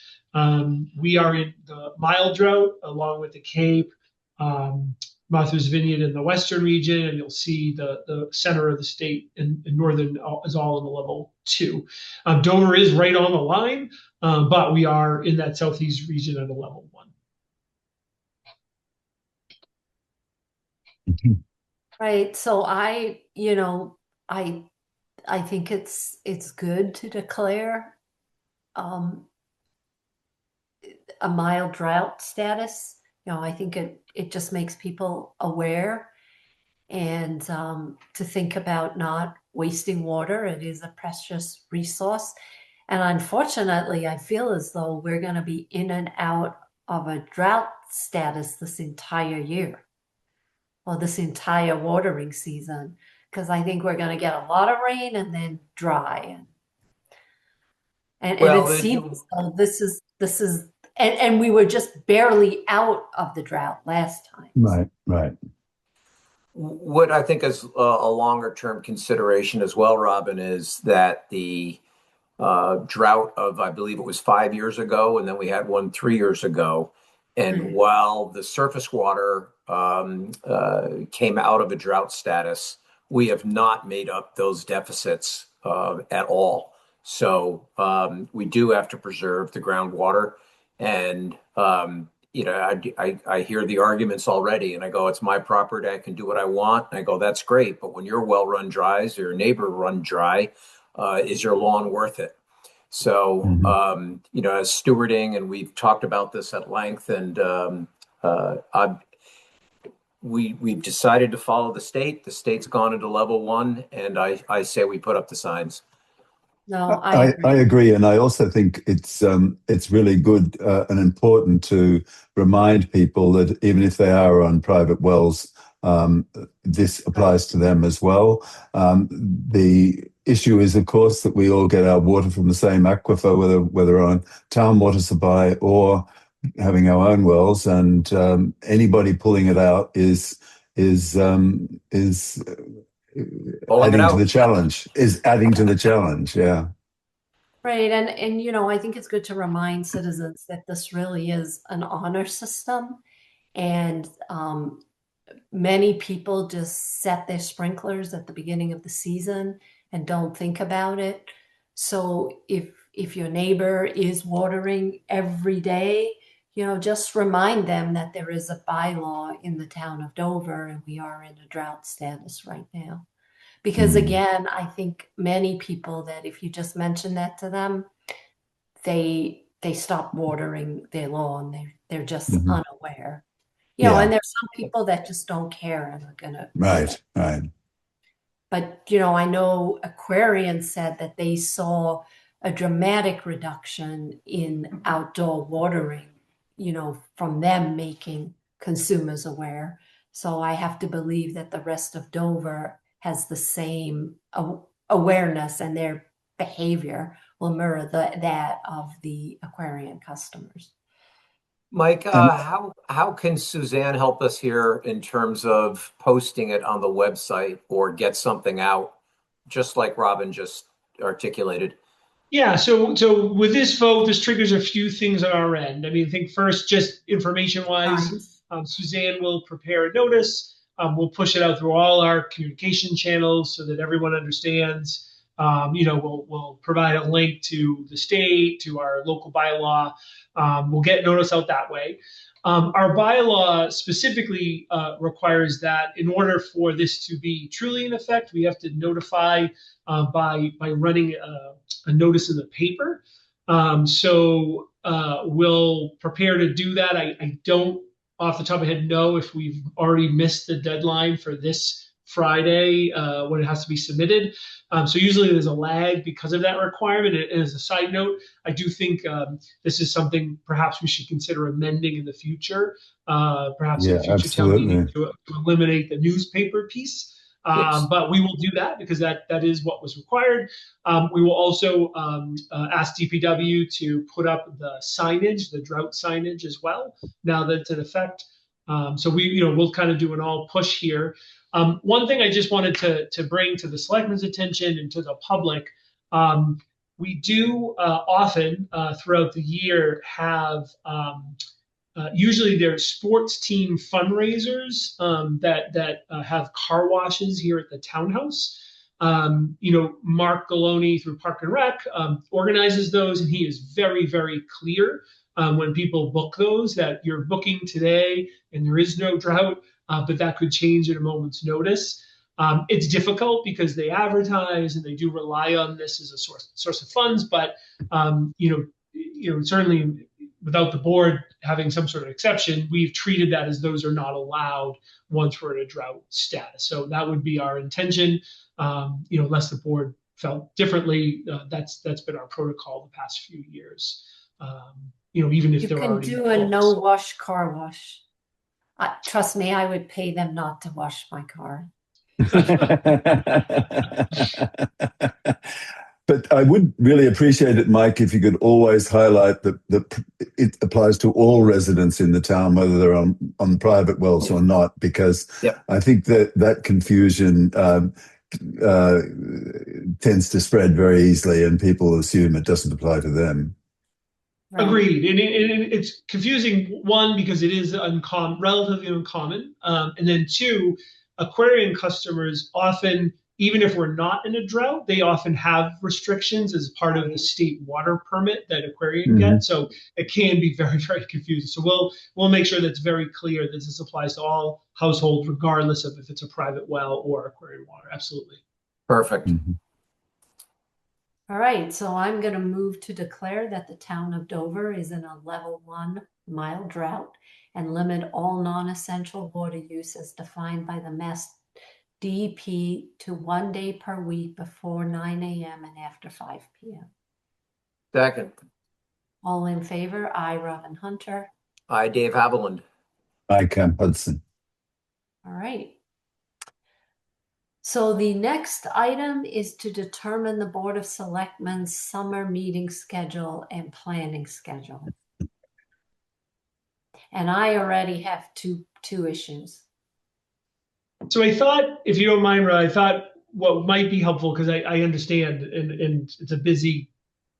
We are in the mild drought along with the Cape, Martha's Vineyard in the western region, and you'll see the center of the state in northern is all in the level 2. Dover is right on the line, but we are in that southeast region at a level 1. Right. So I think it's good to declare a mild drought status. I think it just makes people aware, and to think about not wasting water. It is a precious resource. And unfortunately, I feel as though we're going to be in and out of a drought status this entire year, or this entire watering season, because I think we're going to get a lot of rain and then dry. And Well, it seems though this is and we were just barely out of the drought last time. Right. what I think is a longer term consideration as well, Robin, is that the drought of, I believe it was 5 years ago, and then we had one 3 years ago. And while the surface water came out of a drought status, we have not made up those deficits at all. So we do have to preserve the groundwater. And, I hear the arguments already, and I go, it's my property. I can do what I want. And I go, that's great. But when your well run dries, or your neighbor run dry, is your lawn worth it? So, as stewarding, and we've talked about this at length, and we've decided to follow the state. The state's gone into level 1, and I say we put up the signs. No, I agree, and I also think it's really good and important to remind people that even if they are on private wells, this applies to them as well. The issue is, of course, that we all get our water from the same aquifer, whether on town water supply or having our own wells, and anybody pulling it out is adding to the challenge. Yeah. Right. And I think it's good to remind citizens that this really is an honor system. And many people just set their sprinklers at the beginning of the season and don't think about it. So if your neighbor is watering every day, just remind them that there is a bylaw in the town of Dover, and we are in a drought status right now. Because again, I think many people, that if you just mention that to them, they stop watering their lawn. They're just Mhm. unaware. You know, Yeah. and there's some people that just don't care and are gonna. Right. Right. But, you know, I know Aquarian said that they saw a dramatic reduction in outdoor watering, you know, from them making consumers aware. So I have to believe that the rest of Dover has the same awareness, and their behavior will mirror that of the Aquarian customers. Mike, And how can Suzanne help us here in terms of posting it on the website or get something out, just like Robin just articulated? Yeah, so with this vote, this triggers a few things on our end. I mean, I think first, just information wise, Times. Suzanne will prepare a notice. We'll push it out through all our communication channels so that everyone understands. You know, we'll provide a link to the state, to our local bylaw. We'll get notice out that way. Our bylaw specifically requires that in order for this to be truly in effect, we have to notify by running a notice in the paper. We'll prepare to do that. I don't, off the top of my head, know if we've already missed the deadline for this Friday when it has to be submitted. So usually there's a lag because of that requirement. And as a side note, I do think this is something perhaps we should consider amending in the future, perhaps at yeah, a future town meeting absolutely. to eliminate the newspaper piece. Yes. But we will do that because that is what was required. We will also ask DPW to put up the signage, the drought signage as well, now that it's in effect. So we'll kind of do an all push here. One thing I just wanted to bring to the selectmen's attention and to the public, we do often throughout the year have usually there's sports team fundraisers that have car washes here at the townhouse. Mark Galoni through Park and Rec organizes those, and he is very, very clear when people book those that you're booking today and there is no drought, but that could change at a moment's notice. It's difficult because they advertise and they do rely on this as a source of funds, but certainly without the board having some sort of exception, we've treated that as those are not allowed once we're in a drought status. So that would be our intention. Unless the board felt differently, that's been our protocol the past few years. Even if You they're can already do a booked. no wash car wash. Trust me, I would pay them not to wash my car. But I would really appreciate it, Mike, if you could always highlight that it applies to all residents in the town, whether they're on private wells or not, because Yep. I think that confusion tends to spread very easily, and people assume it doesn't apply to them. Right. Agreed. And it's confusing, one, because it is relatively uncommon. And then two, Aquarian customers often, even if we're not in a drought, they often have restrictions as part of the state water permit that Aquarian gets. So it can be very, very confusing. So we'll make sure that's very clear that this applies to all households, regardless of if it's a private well or Aquarian water. Absolutely. Perfect. Mm-hmm. All right, so I'm going to move to declare that the town of Dover is in a level 1 mild drought and limit all non-essential water use as defined by the Mass DEP to 1 day per week before 9 a.m. and after 5 p.m. Second. All in favor? I, Robin Hunter. I, Dave Haviland. I, Cam Hudson. All right. So the next item is to determine the Board of Selectmen's summer meeting schedule and planning schedule. And I already have two issues. So I thought, if you don't mind, Rod, I thought what might be helpful, because I understand and it's a busy,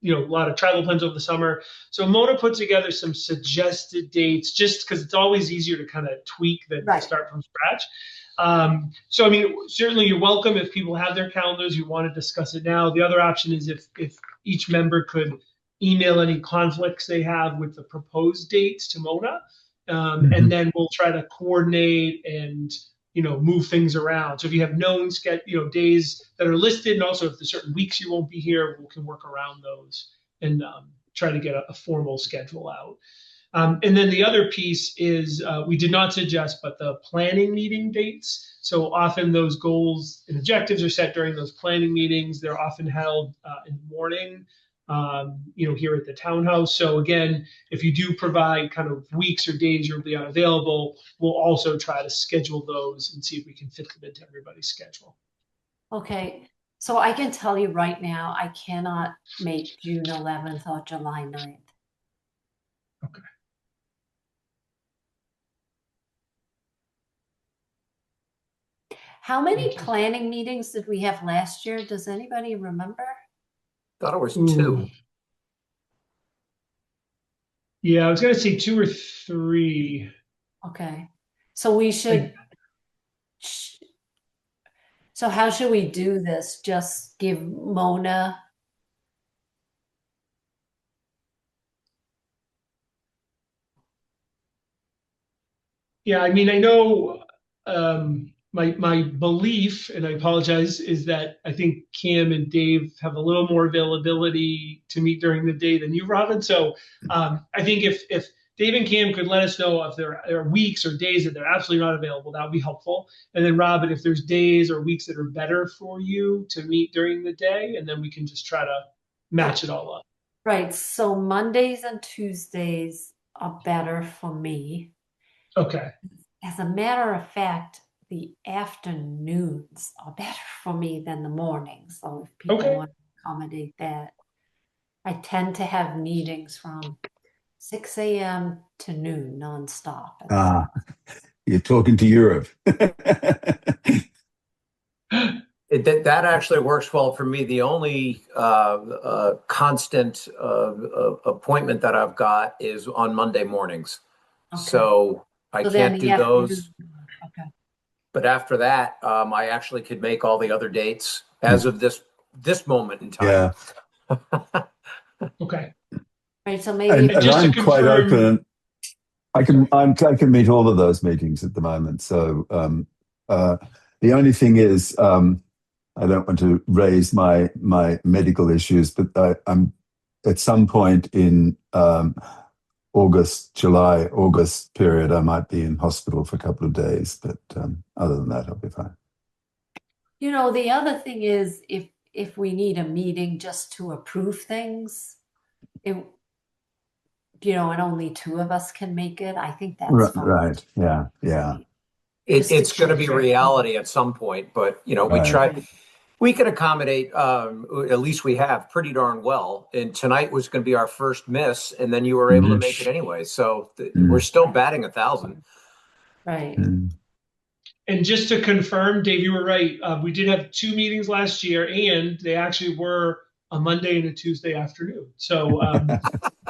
a lot of travel plans over the summer. So Mona put together some suggested dates, just because it's always easier to kind of tweak than start from scratch. So, I mean, certainly you're welcome if people have their calendars, you want to discuss it now. The other option is if each member could email any conflicts they have with the proposed dates to Mona, and then we'll try to coordinate and, move things around. So if you have known days that are listed, and also if there's certain weeks you won't be here, we can work around those and try to get a formal schedule out. And then the other piece is we did not suggest, but the planning meeting dates. So often those goals and objectives are set during those planning meetings. They're often held in the morning, here at the townhouse. So again, if you do provide kind of weeks or days you'll be unavailable, we'll also try to schedule those and see if we can fit them into everybody's schedule. Okay, so I can tell you right now, I cannot make June 11th or July 9th. Okay. How many planning meetings did we have last year? Does anybody remember? Thought it was 2. Yeah, I was going to say 2 or 3. Okay, so we should. So how should we do this? Just give Mona. Yeah, I mean, I know my belief, and I apologize, is that I think Cam and Dave have a little more availability to meet during the day than you, Robin. So I think if Dave and Cam could let us know if there are weeks or days that they're absolutely not available, that would be helpful. And then Robin, if there's days or weeks that are better for you to meet during the day, and then we can just try to match it all up. Right, so Mondays and Tuesdays are better for me. Okay. As a matter of fact, the afternoons are better for me than the mornings. So if people want to accommodate that, I tend to have meetings from 6 a.m. to noon nonstop. You're talking to Europe. That actually works well for me. The only constant appointment that I've got is on Monday mornings. Okay. So I can't do those. Okay. But after that, I actually could make all the other dates as of this moment in time. Yeah. Okay. Right. So maybe and just I'm to quite confirm, open. I can meet all of those meetings at the moment. So the only thing is, I don't want to raise my medical issues, but I'm at some point in August period, I might be in hospital for a couple of days. But other than that, I'll be fine. The other thing is if we need a meeting just to approve things, and only 2 of us can make it, I think that's fine. Right. Yeah. Yeah. It's going to be reality at some point, but we try. We can accommodate, at least we have pretty darn well. And tonight was going to be our first miss, and then you were able to make it anyway. So we're still batting 1,000. Right. And just to confirm, Dave, you were right. We did have 2 meetings last year, and they actually were a Monday and a Tuesday afternoon. So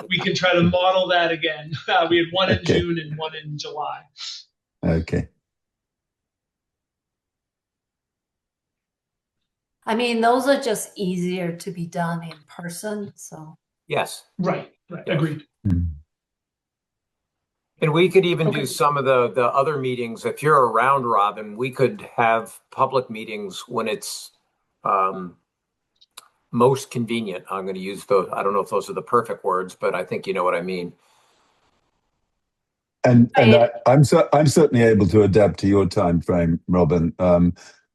we can try to model that again. We had 1 in June and 1 in July. Okay. I mean, those are just easier to be done in person. So yes. Right. Yes. Agreed. And we could even do some of the other meetings. If you're around, Robin, we could have public meetings when it's most convenient. I'm going to use those. I don't know if those are the perfect words, but I think you know what I mean. And I'm certainly able to adapt to your time frame, Robin.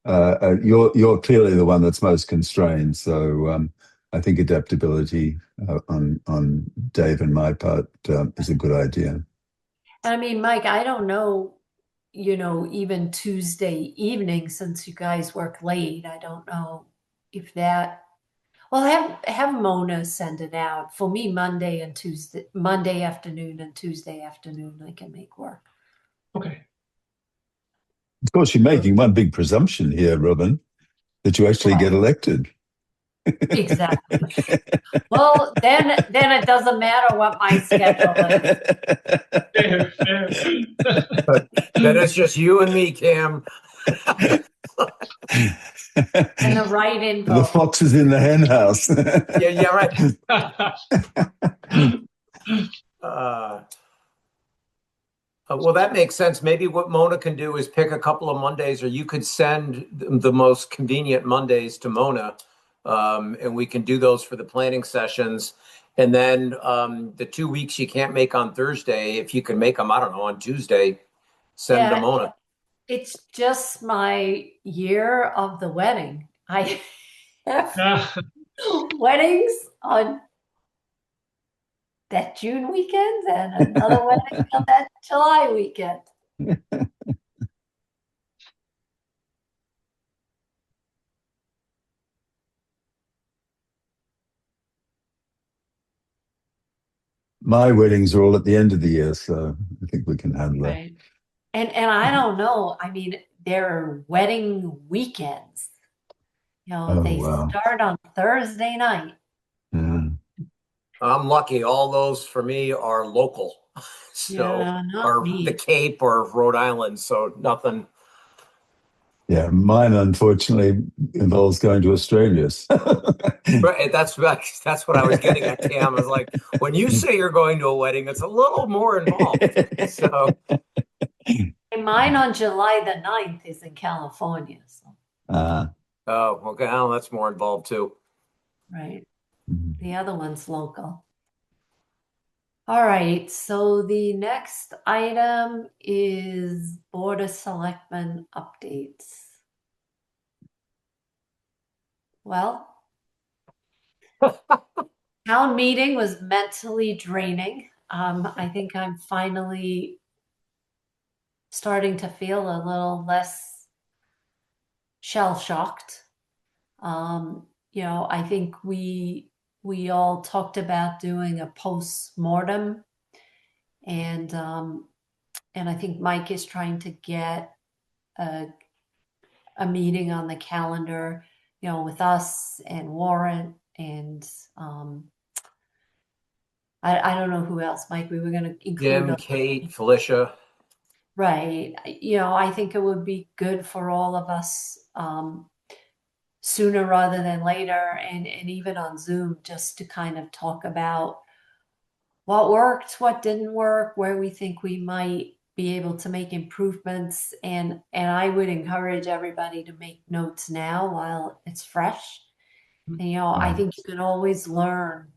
You're clearly the one that's most constrained, so I think adaptability on Dave and my part is a good idea. I mean, Mike, I don't know, even Tuesday evening, since you guys work late, I don't know if that. Well, have Mona send it out for me. Monday afternoon and Tuesday afternoon, I can make work. Okay. Of course, you're making one big presumption here, Robin, that you actually get elected. Exactly. Well, then it doesn't matter what my schedule is. But then it's just you and me, Cam. And the right info. The fox is in the hen house. Yeah, right. Well, that makes sense. Maybe what Mona can do is pick a couple of Mondays, or you could send the most convenient Mondays to Mona, and we can do those for the planning sessions. And then the 2 weeks you can't make on Thursday, if you can make them, I don't know, on Tuesday, send Yeah, them on. it's just my year of the wedding. I have weddings on that June weekend and another wedding on that July weekend. My weddings are all at the end of the year, so I think we can handle that. Right. And I don't know. I mean, there are wedding weekends. Oh, They wow. start on Thursday night. Yeah. I'm lucky. All those for me are local. So, Yeah, not or the me. Cape or Rhode Island. So nothing. Yeah, mine unfortunately involves going to Australia. Right. That's what I was getting at, Tam. Is like when you say you're going to a wedding, it's a little more involved. So, And mine on July the 9th is in California. So, uh, oh, okay. Well, that's more involved too. right. The other one's local. All right. So the next item is Board of Selectmen updates. Well, town meeting was mentally draining. I think I'm finally starting to feel a little less shell shocked. I think we all talked about doing a post mortem, and I think Mike is trying to get a, a meeting on the calendar, with us and Warren and I don't know who else, Mike. We were going to include Jim, Kate, Felicia. right. I think it would be good for all of us sooner rather than later, and even on Zoom, just to kind of talk about what worked, what didn't work, where we think we might be able to make improvements. And I would encourage everybody to make notes now while it's fresh. And I right. think you can always learn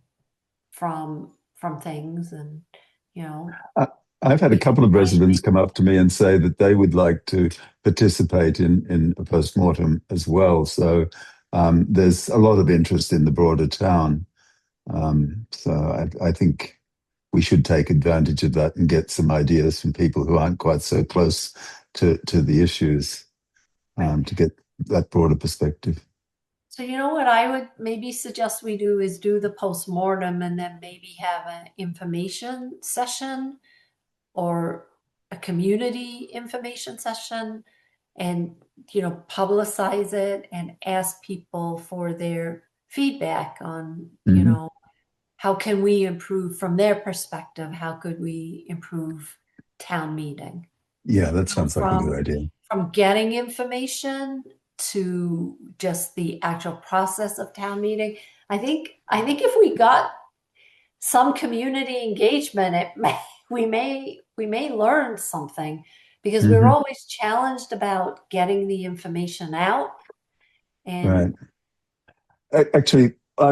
from things, and you know I- I've had a we can couple of try and residents make. come up to me and say that they would like to participate in a postmortem as well. So there's a lot of interest in the broader town. So I think we should take advantage of that and get some ideas from people who aren't quite so close to the issues Right. to get that broader perspective. So what I would maybe suggest we do is do the postmortem and then maybe have an information session or a community information session, and publicize it and ask people for their feedback on Hmm. how can we improve from their perspective, how could we improve town meeting. Yeah, that sounds like a good from idea. from getting information to just the actual process of town meeting. I think if we got some community engagement, we may learn something, because we're Hmm. always challenged about getting the information out. Right. And Actually, I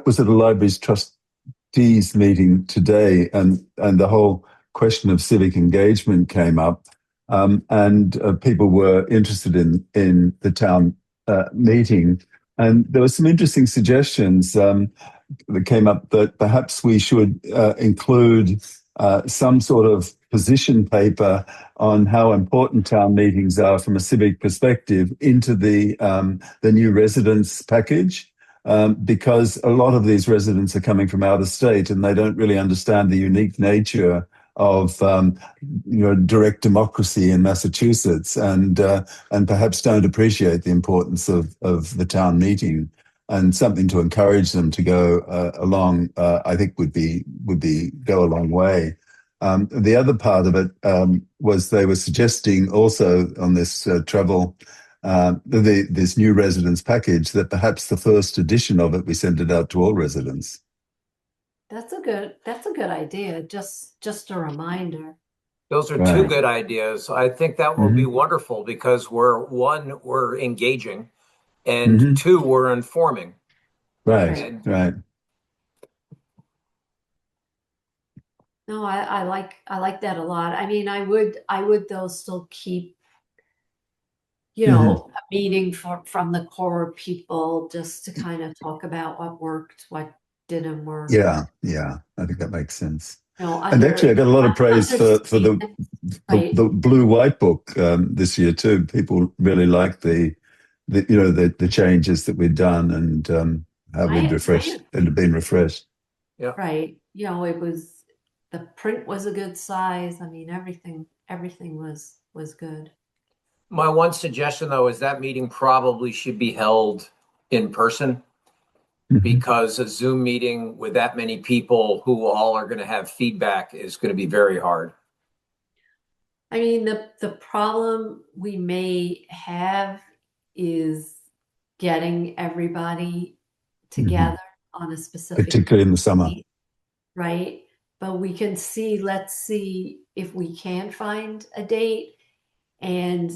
was at a libraries trustees meeting today, and the whole question of civic engagement came up, and people were interested in the town meeting, and there were some interesting suggestions. That came up that perhaps we should include some sort of position paper on how important town meetings are from a civic perspective into the new residents package. Because a lot of these residents are coming from out of state and they don't really understand the unique nature of direct democracy in Massachusetts, and perhaps don't appreciate the importance of the town meeting, and something to encourage them to go along. I think would be go a long way. The other part of it was they were suggesting also on this travel, this new residence package, that perhaps the first edition of it, we send it out to all residents. that's a good idea. Just a reminder. Those are two Right. good ideas. I think that will be Hmm. wonderful because we're engaging, and Hmm. two, we're informing. Right. Right. And Right. No, I like that a lot. I mean, I would though still keep, Mhm. a meeting from the core people just to kind of talk about what worked, what didn't work. Yeah, yeah, I think that makes sense. And actually, I Under got a lot of praise for the understatement, right? the blue white book this year too. People really liked the changes that we'd done and how we'd I refreshed it had been refreshed. Yeah. right. It was the print was a good size. I mean, everything was good. My one suggestion, though, is that meeting probably should be held in person Mhm. because a Zoom meeting with that many people who all are going to have feedback is going to be very hard. I mean, the problem we may have is getting everybody Mhm. together on a specific Particularly in the summer. date, right? But let's see if we can find a date. And,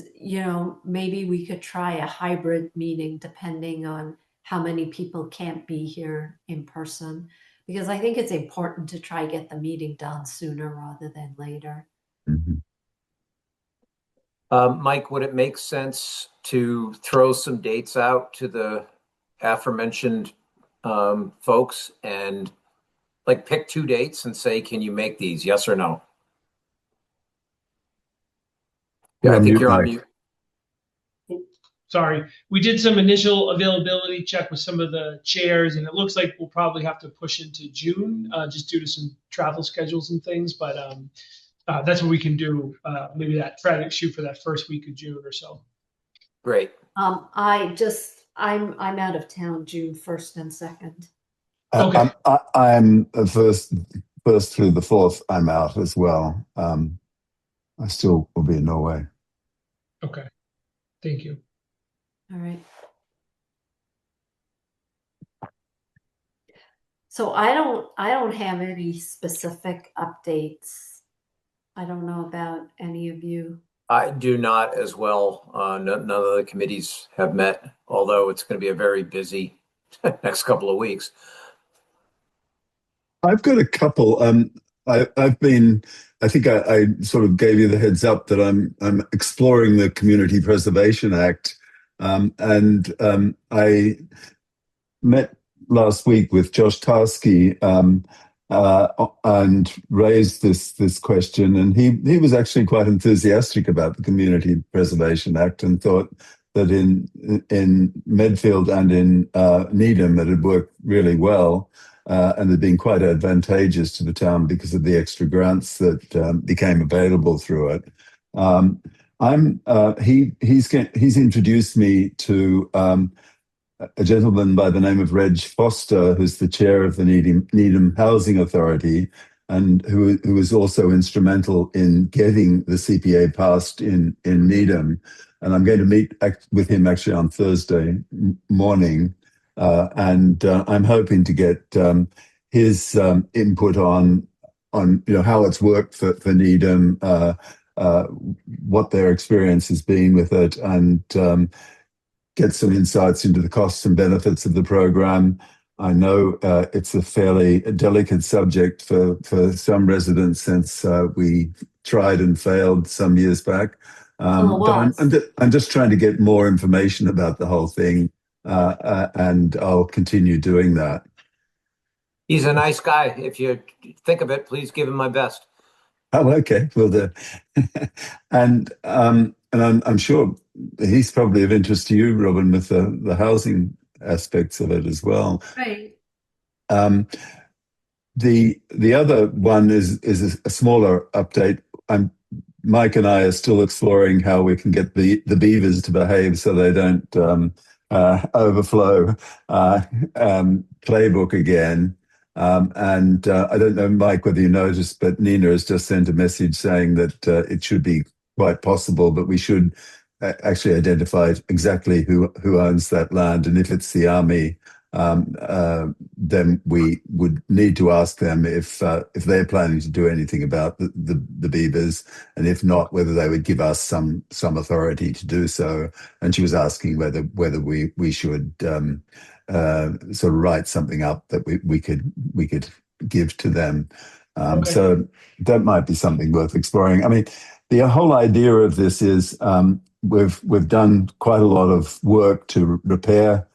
maybe we could try a hybrid meeting depending on how many people can't be here in person. Because I think it's important to try get the meeting done sooner rather than later. Mhm. Mike, would it make sense to throw some dates out to the aforementioned folks and like pick 2 dates and say, can you make these? Yes or no? Yeah, You're I on think mute, you're on Mike. mute. Sorry, we did some initial availability check with some of the chairs, and it looks like we'll probably have to push into June, just due to some travel schedules and things. But that's what we can do. Maybe try to shoot for that first week of June or so. Great. I'm out of town June 1st and 2nd. Okay. I'm first through the fourth. I'm out as well. I still will be in Norway. Okay. Thank you. All right. So I don't have any specific updates. I don't know about any of you. I do not as well. None of the committees have met, although it's going to be a very busy next couple of weeks. I've got a couple. I've been. I think I sort of gave you the heads up that I'm exploring the Community Preservation Act, and I met last week with Josh Tarski and raised this question, and he was actually quite enthusiastic about the Community Preservation Act and thought that in Medfield and in Needham it had worked really well. And had been quite advantageous to the town because of the extra grants that became available through it. He's introduced me to a gentleman by the name of Reg Foster, who's the chair of the Needham Housing Authority, and who was also instrumental in getting the CPA passed in Needham. And I'm going to meet with him actually on Thursday morning, and I'm hoping to get his input on how it's worked for Needham, what their experience has been with it, and get some insights into the costs and benefits of the program. I know it's a fairly delicate subject for some residents since we tried and failed some years back. But I'm just trying to get more information about the whole thing, and I'll continue doing that. He's a nice guy. If you think of it, please give him my best. Oh, okay, will do. And I'm sure he's probably of interest to you, Robin, with the housing aspects of it as well. Right. The other one is a smaller update. Mike and I are still exploring how we can get the beavers to behave so they don't overflow Playbook again. And I don't know, Mike, whether you noticed, but Nina has just sent a message saying that it should be quite possible, but we should actually identify exactly who owns that land, and if it's the army, then we would need to ask them if they're planning to do anything about the beavers, and if not, whether they would give us some authority to do so. And she was asking whether we should sort of write something up that we could give to them. Okay. So that might be something worth exploring. I mean, the whole idea of this is we've done quite a lot of work to repair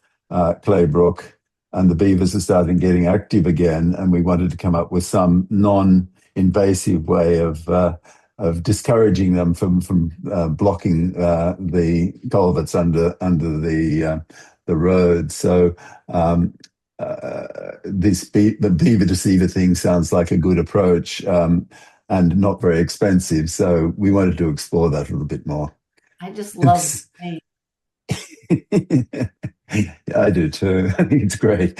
Claybrook, and the beavers are starting getting active again, and we wanted to come up with some non-invasive way of discouraging them from blocking the culverts under the road. So the beaver deceiver thing sounds like a good approach, and not very expensive. So we wanted to explore that a little bit more. I just love the name. I do too. I think it's great.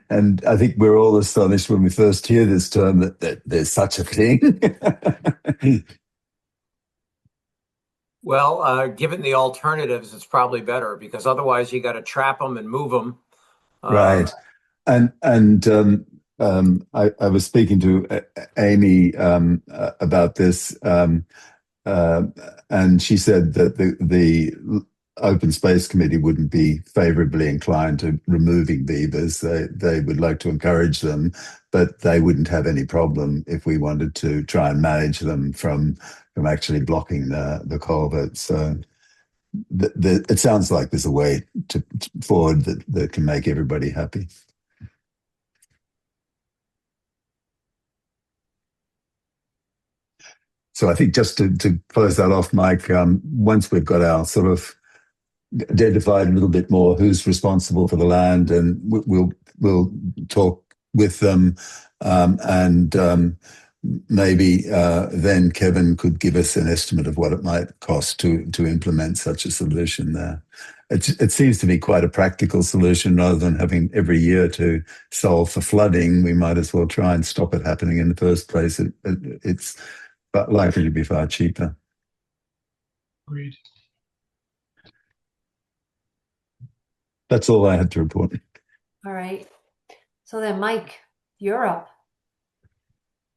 And I think we're all astonished when we first hear this term that there's such a thing. Well, given the alternatives, it's probably better because otherwise you got to trap them and move them. Right. And I was speaking to Amy about this, and she said that the Open Space Committee wouldn't be favorably inclined to removing beavers. They would like to encourage them, but they wouldn't have any problem if we wanted to try and manage them from actually blocking the culvert. So it sounds like there's a way forward that can make everybody happy. So I think just to close that off, Mike, once we've got our sort of identified a little bit more who's responsible for the land, and we'll talk with them, and maybe then Kevin could give us an estimate of what it might cost to implement such a solution there. It seems to be quite a practical solution. Rather than having every year to solve for flooding, we might as well try and stop it happening in the first place. It's likely to be far cheaper. Agreed. That's all I had to report. All right. So then, Mike, you're up.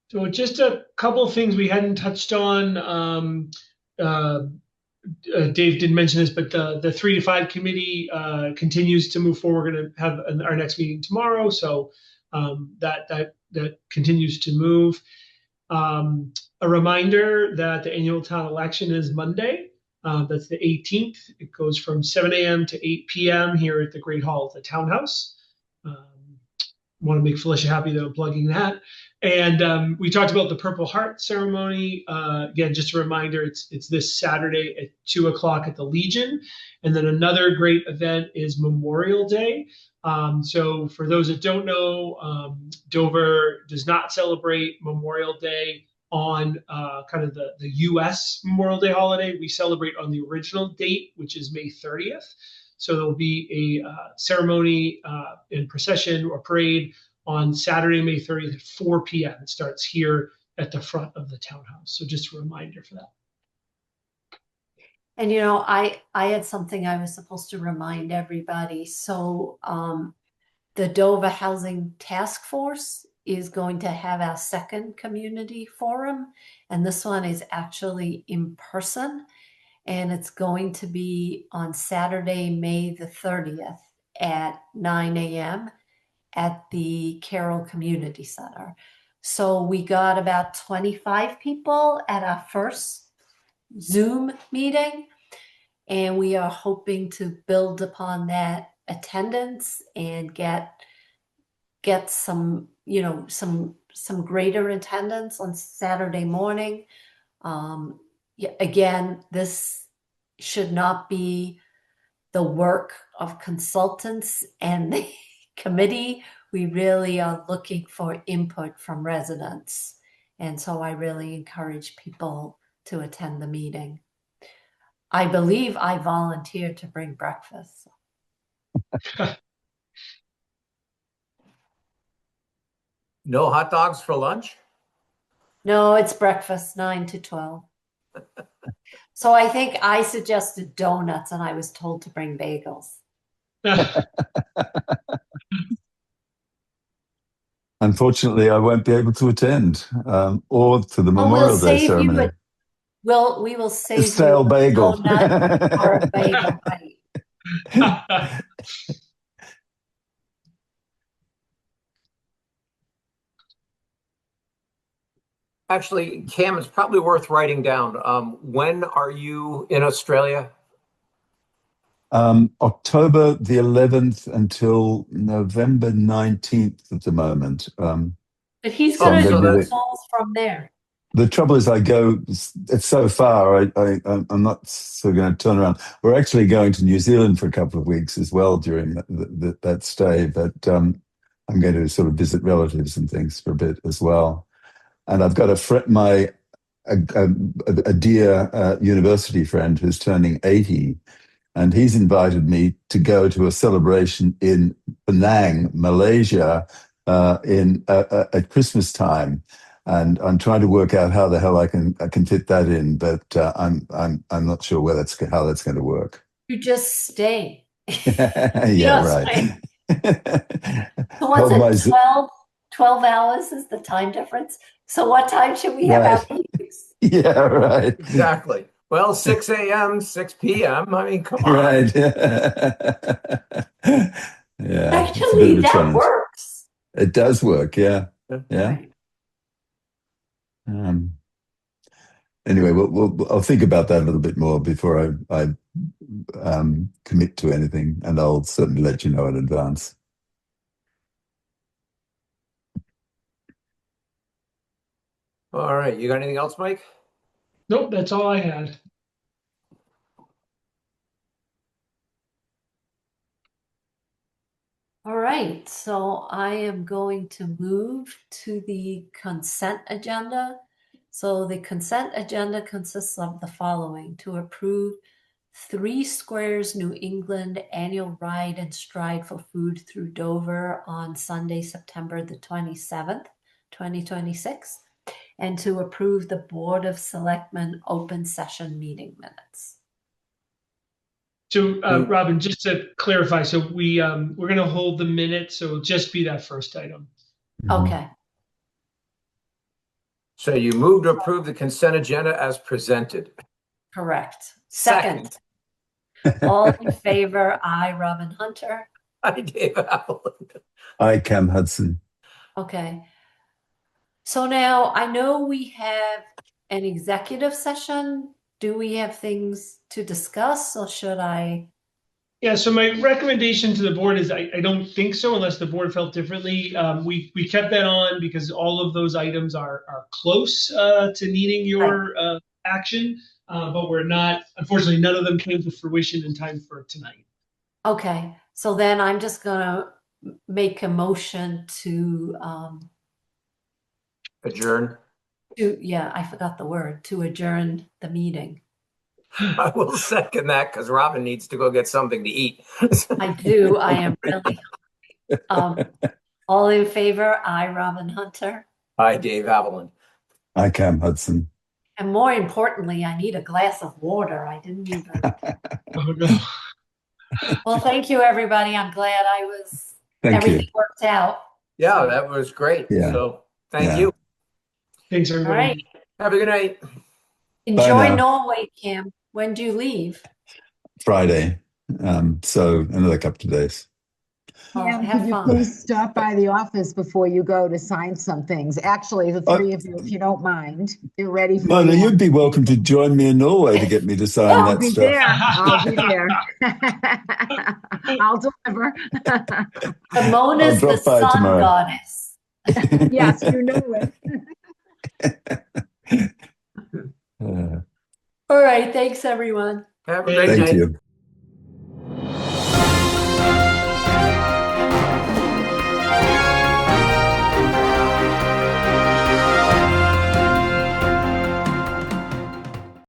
So just a couple of things we hadn't touched on. Dave didn't mention this, but the 3 to 5 committee continues to move forward. We're going to have our next meeting tomorrow, so that continues to move. A reminder that the annual town election is Monday. That's the 18th. It goes from 7 a.m. to 8 p.m. here at the Great Hall of the Townhouse. Want to make Felicia happy that I'm plugging that. And we talked about the Purple Heart ceremony. Again, just a reminder, it's this Saturday at 2 o'clock at the Legion. And then another great event is Memorial Day. So for those that don't know, Dover does not celebrate Memorial Day on kind of the U.S. Memorial Day holiday. We celebrate on the original date, which is May 30th. So there'll be a ceremony and procession or parade on Saturday, May 30th at 4 p.m. It starts here at the front of the townhouse. So just a reminder for that. And, you know, I had something I was supposed to remind everybody. So the Dover Housing Task Force is going to have our second community forum. And this one is actually in person. And it's going to be on Saturday, May the 30th at 9 a.m. at the Carroll Community Center. So we got about 25 people at our first Zoom meeting, and we are hoping to build upon that attendance and get some, you know, some greater attendance on Saturday morning. Again, this should not be the work of consultants and the committee. We really are looking for input from residents. And so I really encourage people to attend the meeting. I believe I volunteered to bring breakfast. No hot dogs for lunch? No, it's breakfast, 9 to 12. So I think I suggested donuts and I was told to bring bagels. Unfortunately, I won't be able to attend or to the Memorial Day ceremony. We will save Stale you bagel. a donut or a bagel bite. Actually, Cam, it's probably worth writing down. When are you in Australia? October the 11th until November 19th at the moment. But he's So I'm going Oh, to going so to do do the, that's calls from there. the trouble is I go, it's so far, I'm not so going to turn around. We're actually going to New Zealand for a couple of weeks as well during that stay, but I'm going to sort of visit relatives and things for a bit as well. And I've got a dear university friend who's turning 80, and he's invited me to go to a celebration in Penang, Malaysia, at Christmas time. And I'm trying to work out how the hell I can fit that in, but I'm not sure how that's going to work. You just stay. You Yeah, know, right. so what's Hold my it, 12 hours is the time difference? So what time should we have our right. meetings? Yeah, right. exactly. Well, 6 a.m., 6 p.m. I mean, come on. Right. Yeah, it's a bit of Actually, a that challenge. works. It does work. Yeah. Yeah. Right. Um, anyway, I'll think about that a little bit more before I commit to anything, and I'll certainly let you know in advance. All right. You got anything else, Mike? Nope, that's all I had. All right, so I am going to move to the consent agenda. So the consent agenda consists of the following: to approve 3 Squares New England annual ride and stride for food through Dover on Sunday, September the 27th, 2026, and to approve the Board of Selectmen open session meeting minutes. So, Robin, just to clarify, so we're going to hold the minutes, so it'll just be that first item. Okay, So you move to approve the consent agenda as presented. correct. Second. All in favor, I, Robin Hunter. I gave out. I, Cam Hudson. Okay. So now I know we have an executive session. Do we have things to discuss, or should I? Yeah, so my recommendation to the board is I don't think so unless the board felt differently. We kept that on because all of those items are close to needing your action, but we're not, unfortunately, none of them came to fruition in time for tonight. Okay, so then I'm just gonna make a motion to Adjourn. yeah, I forgot the word, to adjourn the meeting. I will second that because Robin needs to go get something to eat. I do. I am really hungry. All in favor, I, Robin Hunter. Hi, Dave Haviland. I, Cam Hudson. And more importantly, I need a glass of water. I didn't even. Oh, no. Well, thank you, everybody. I'm glad everything you. worked out. Yeah, So, that was great. Yeah. So thank Yeah. you. Thanks, all everybody. right. Have a good night. Enjoy now. Norway, Kim. When do you leave? Friday. So another couple of days. Oh, Pam, have could you fun. please stop by the office before you go to sign some things? Actually, the three of you, if you don't mind, they're ready for No, you. you'd be welcome to join me in Norway to get me to sign I'll that be stuff. there. I'll be there. I'll deliver. Ramona's the drop by sun tomorrow. goddess. Yes, you know it. Uh, All right. Thanks, everyone. Have a Thank great thank night. you.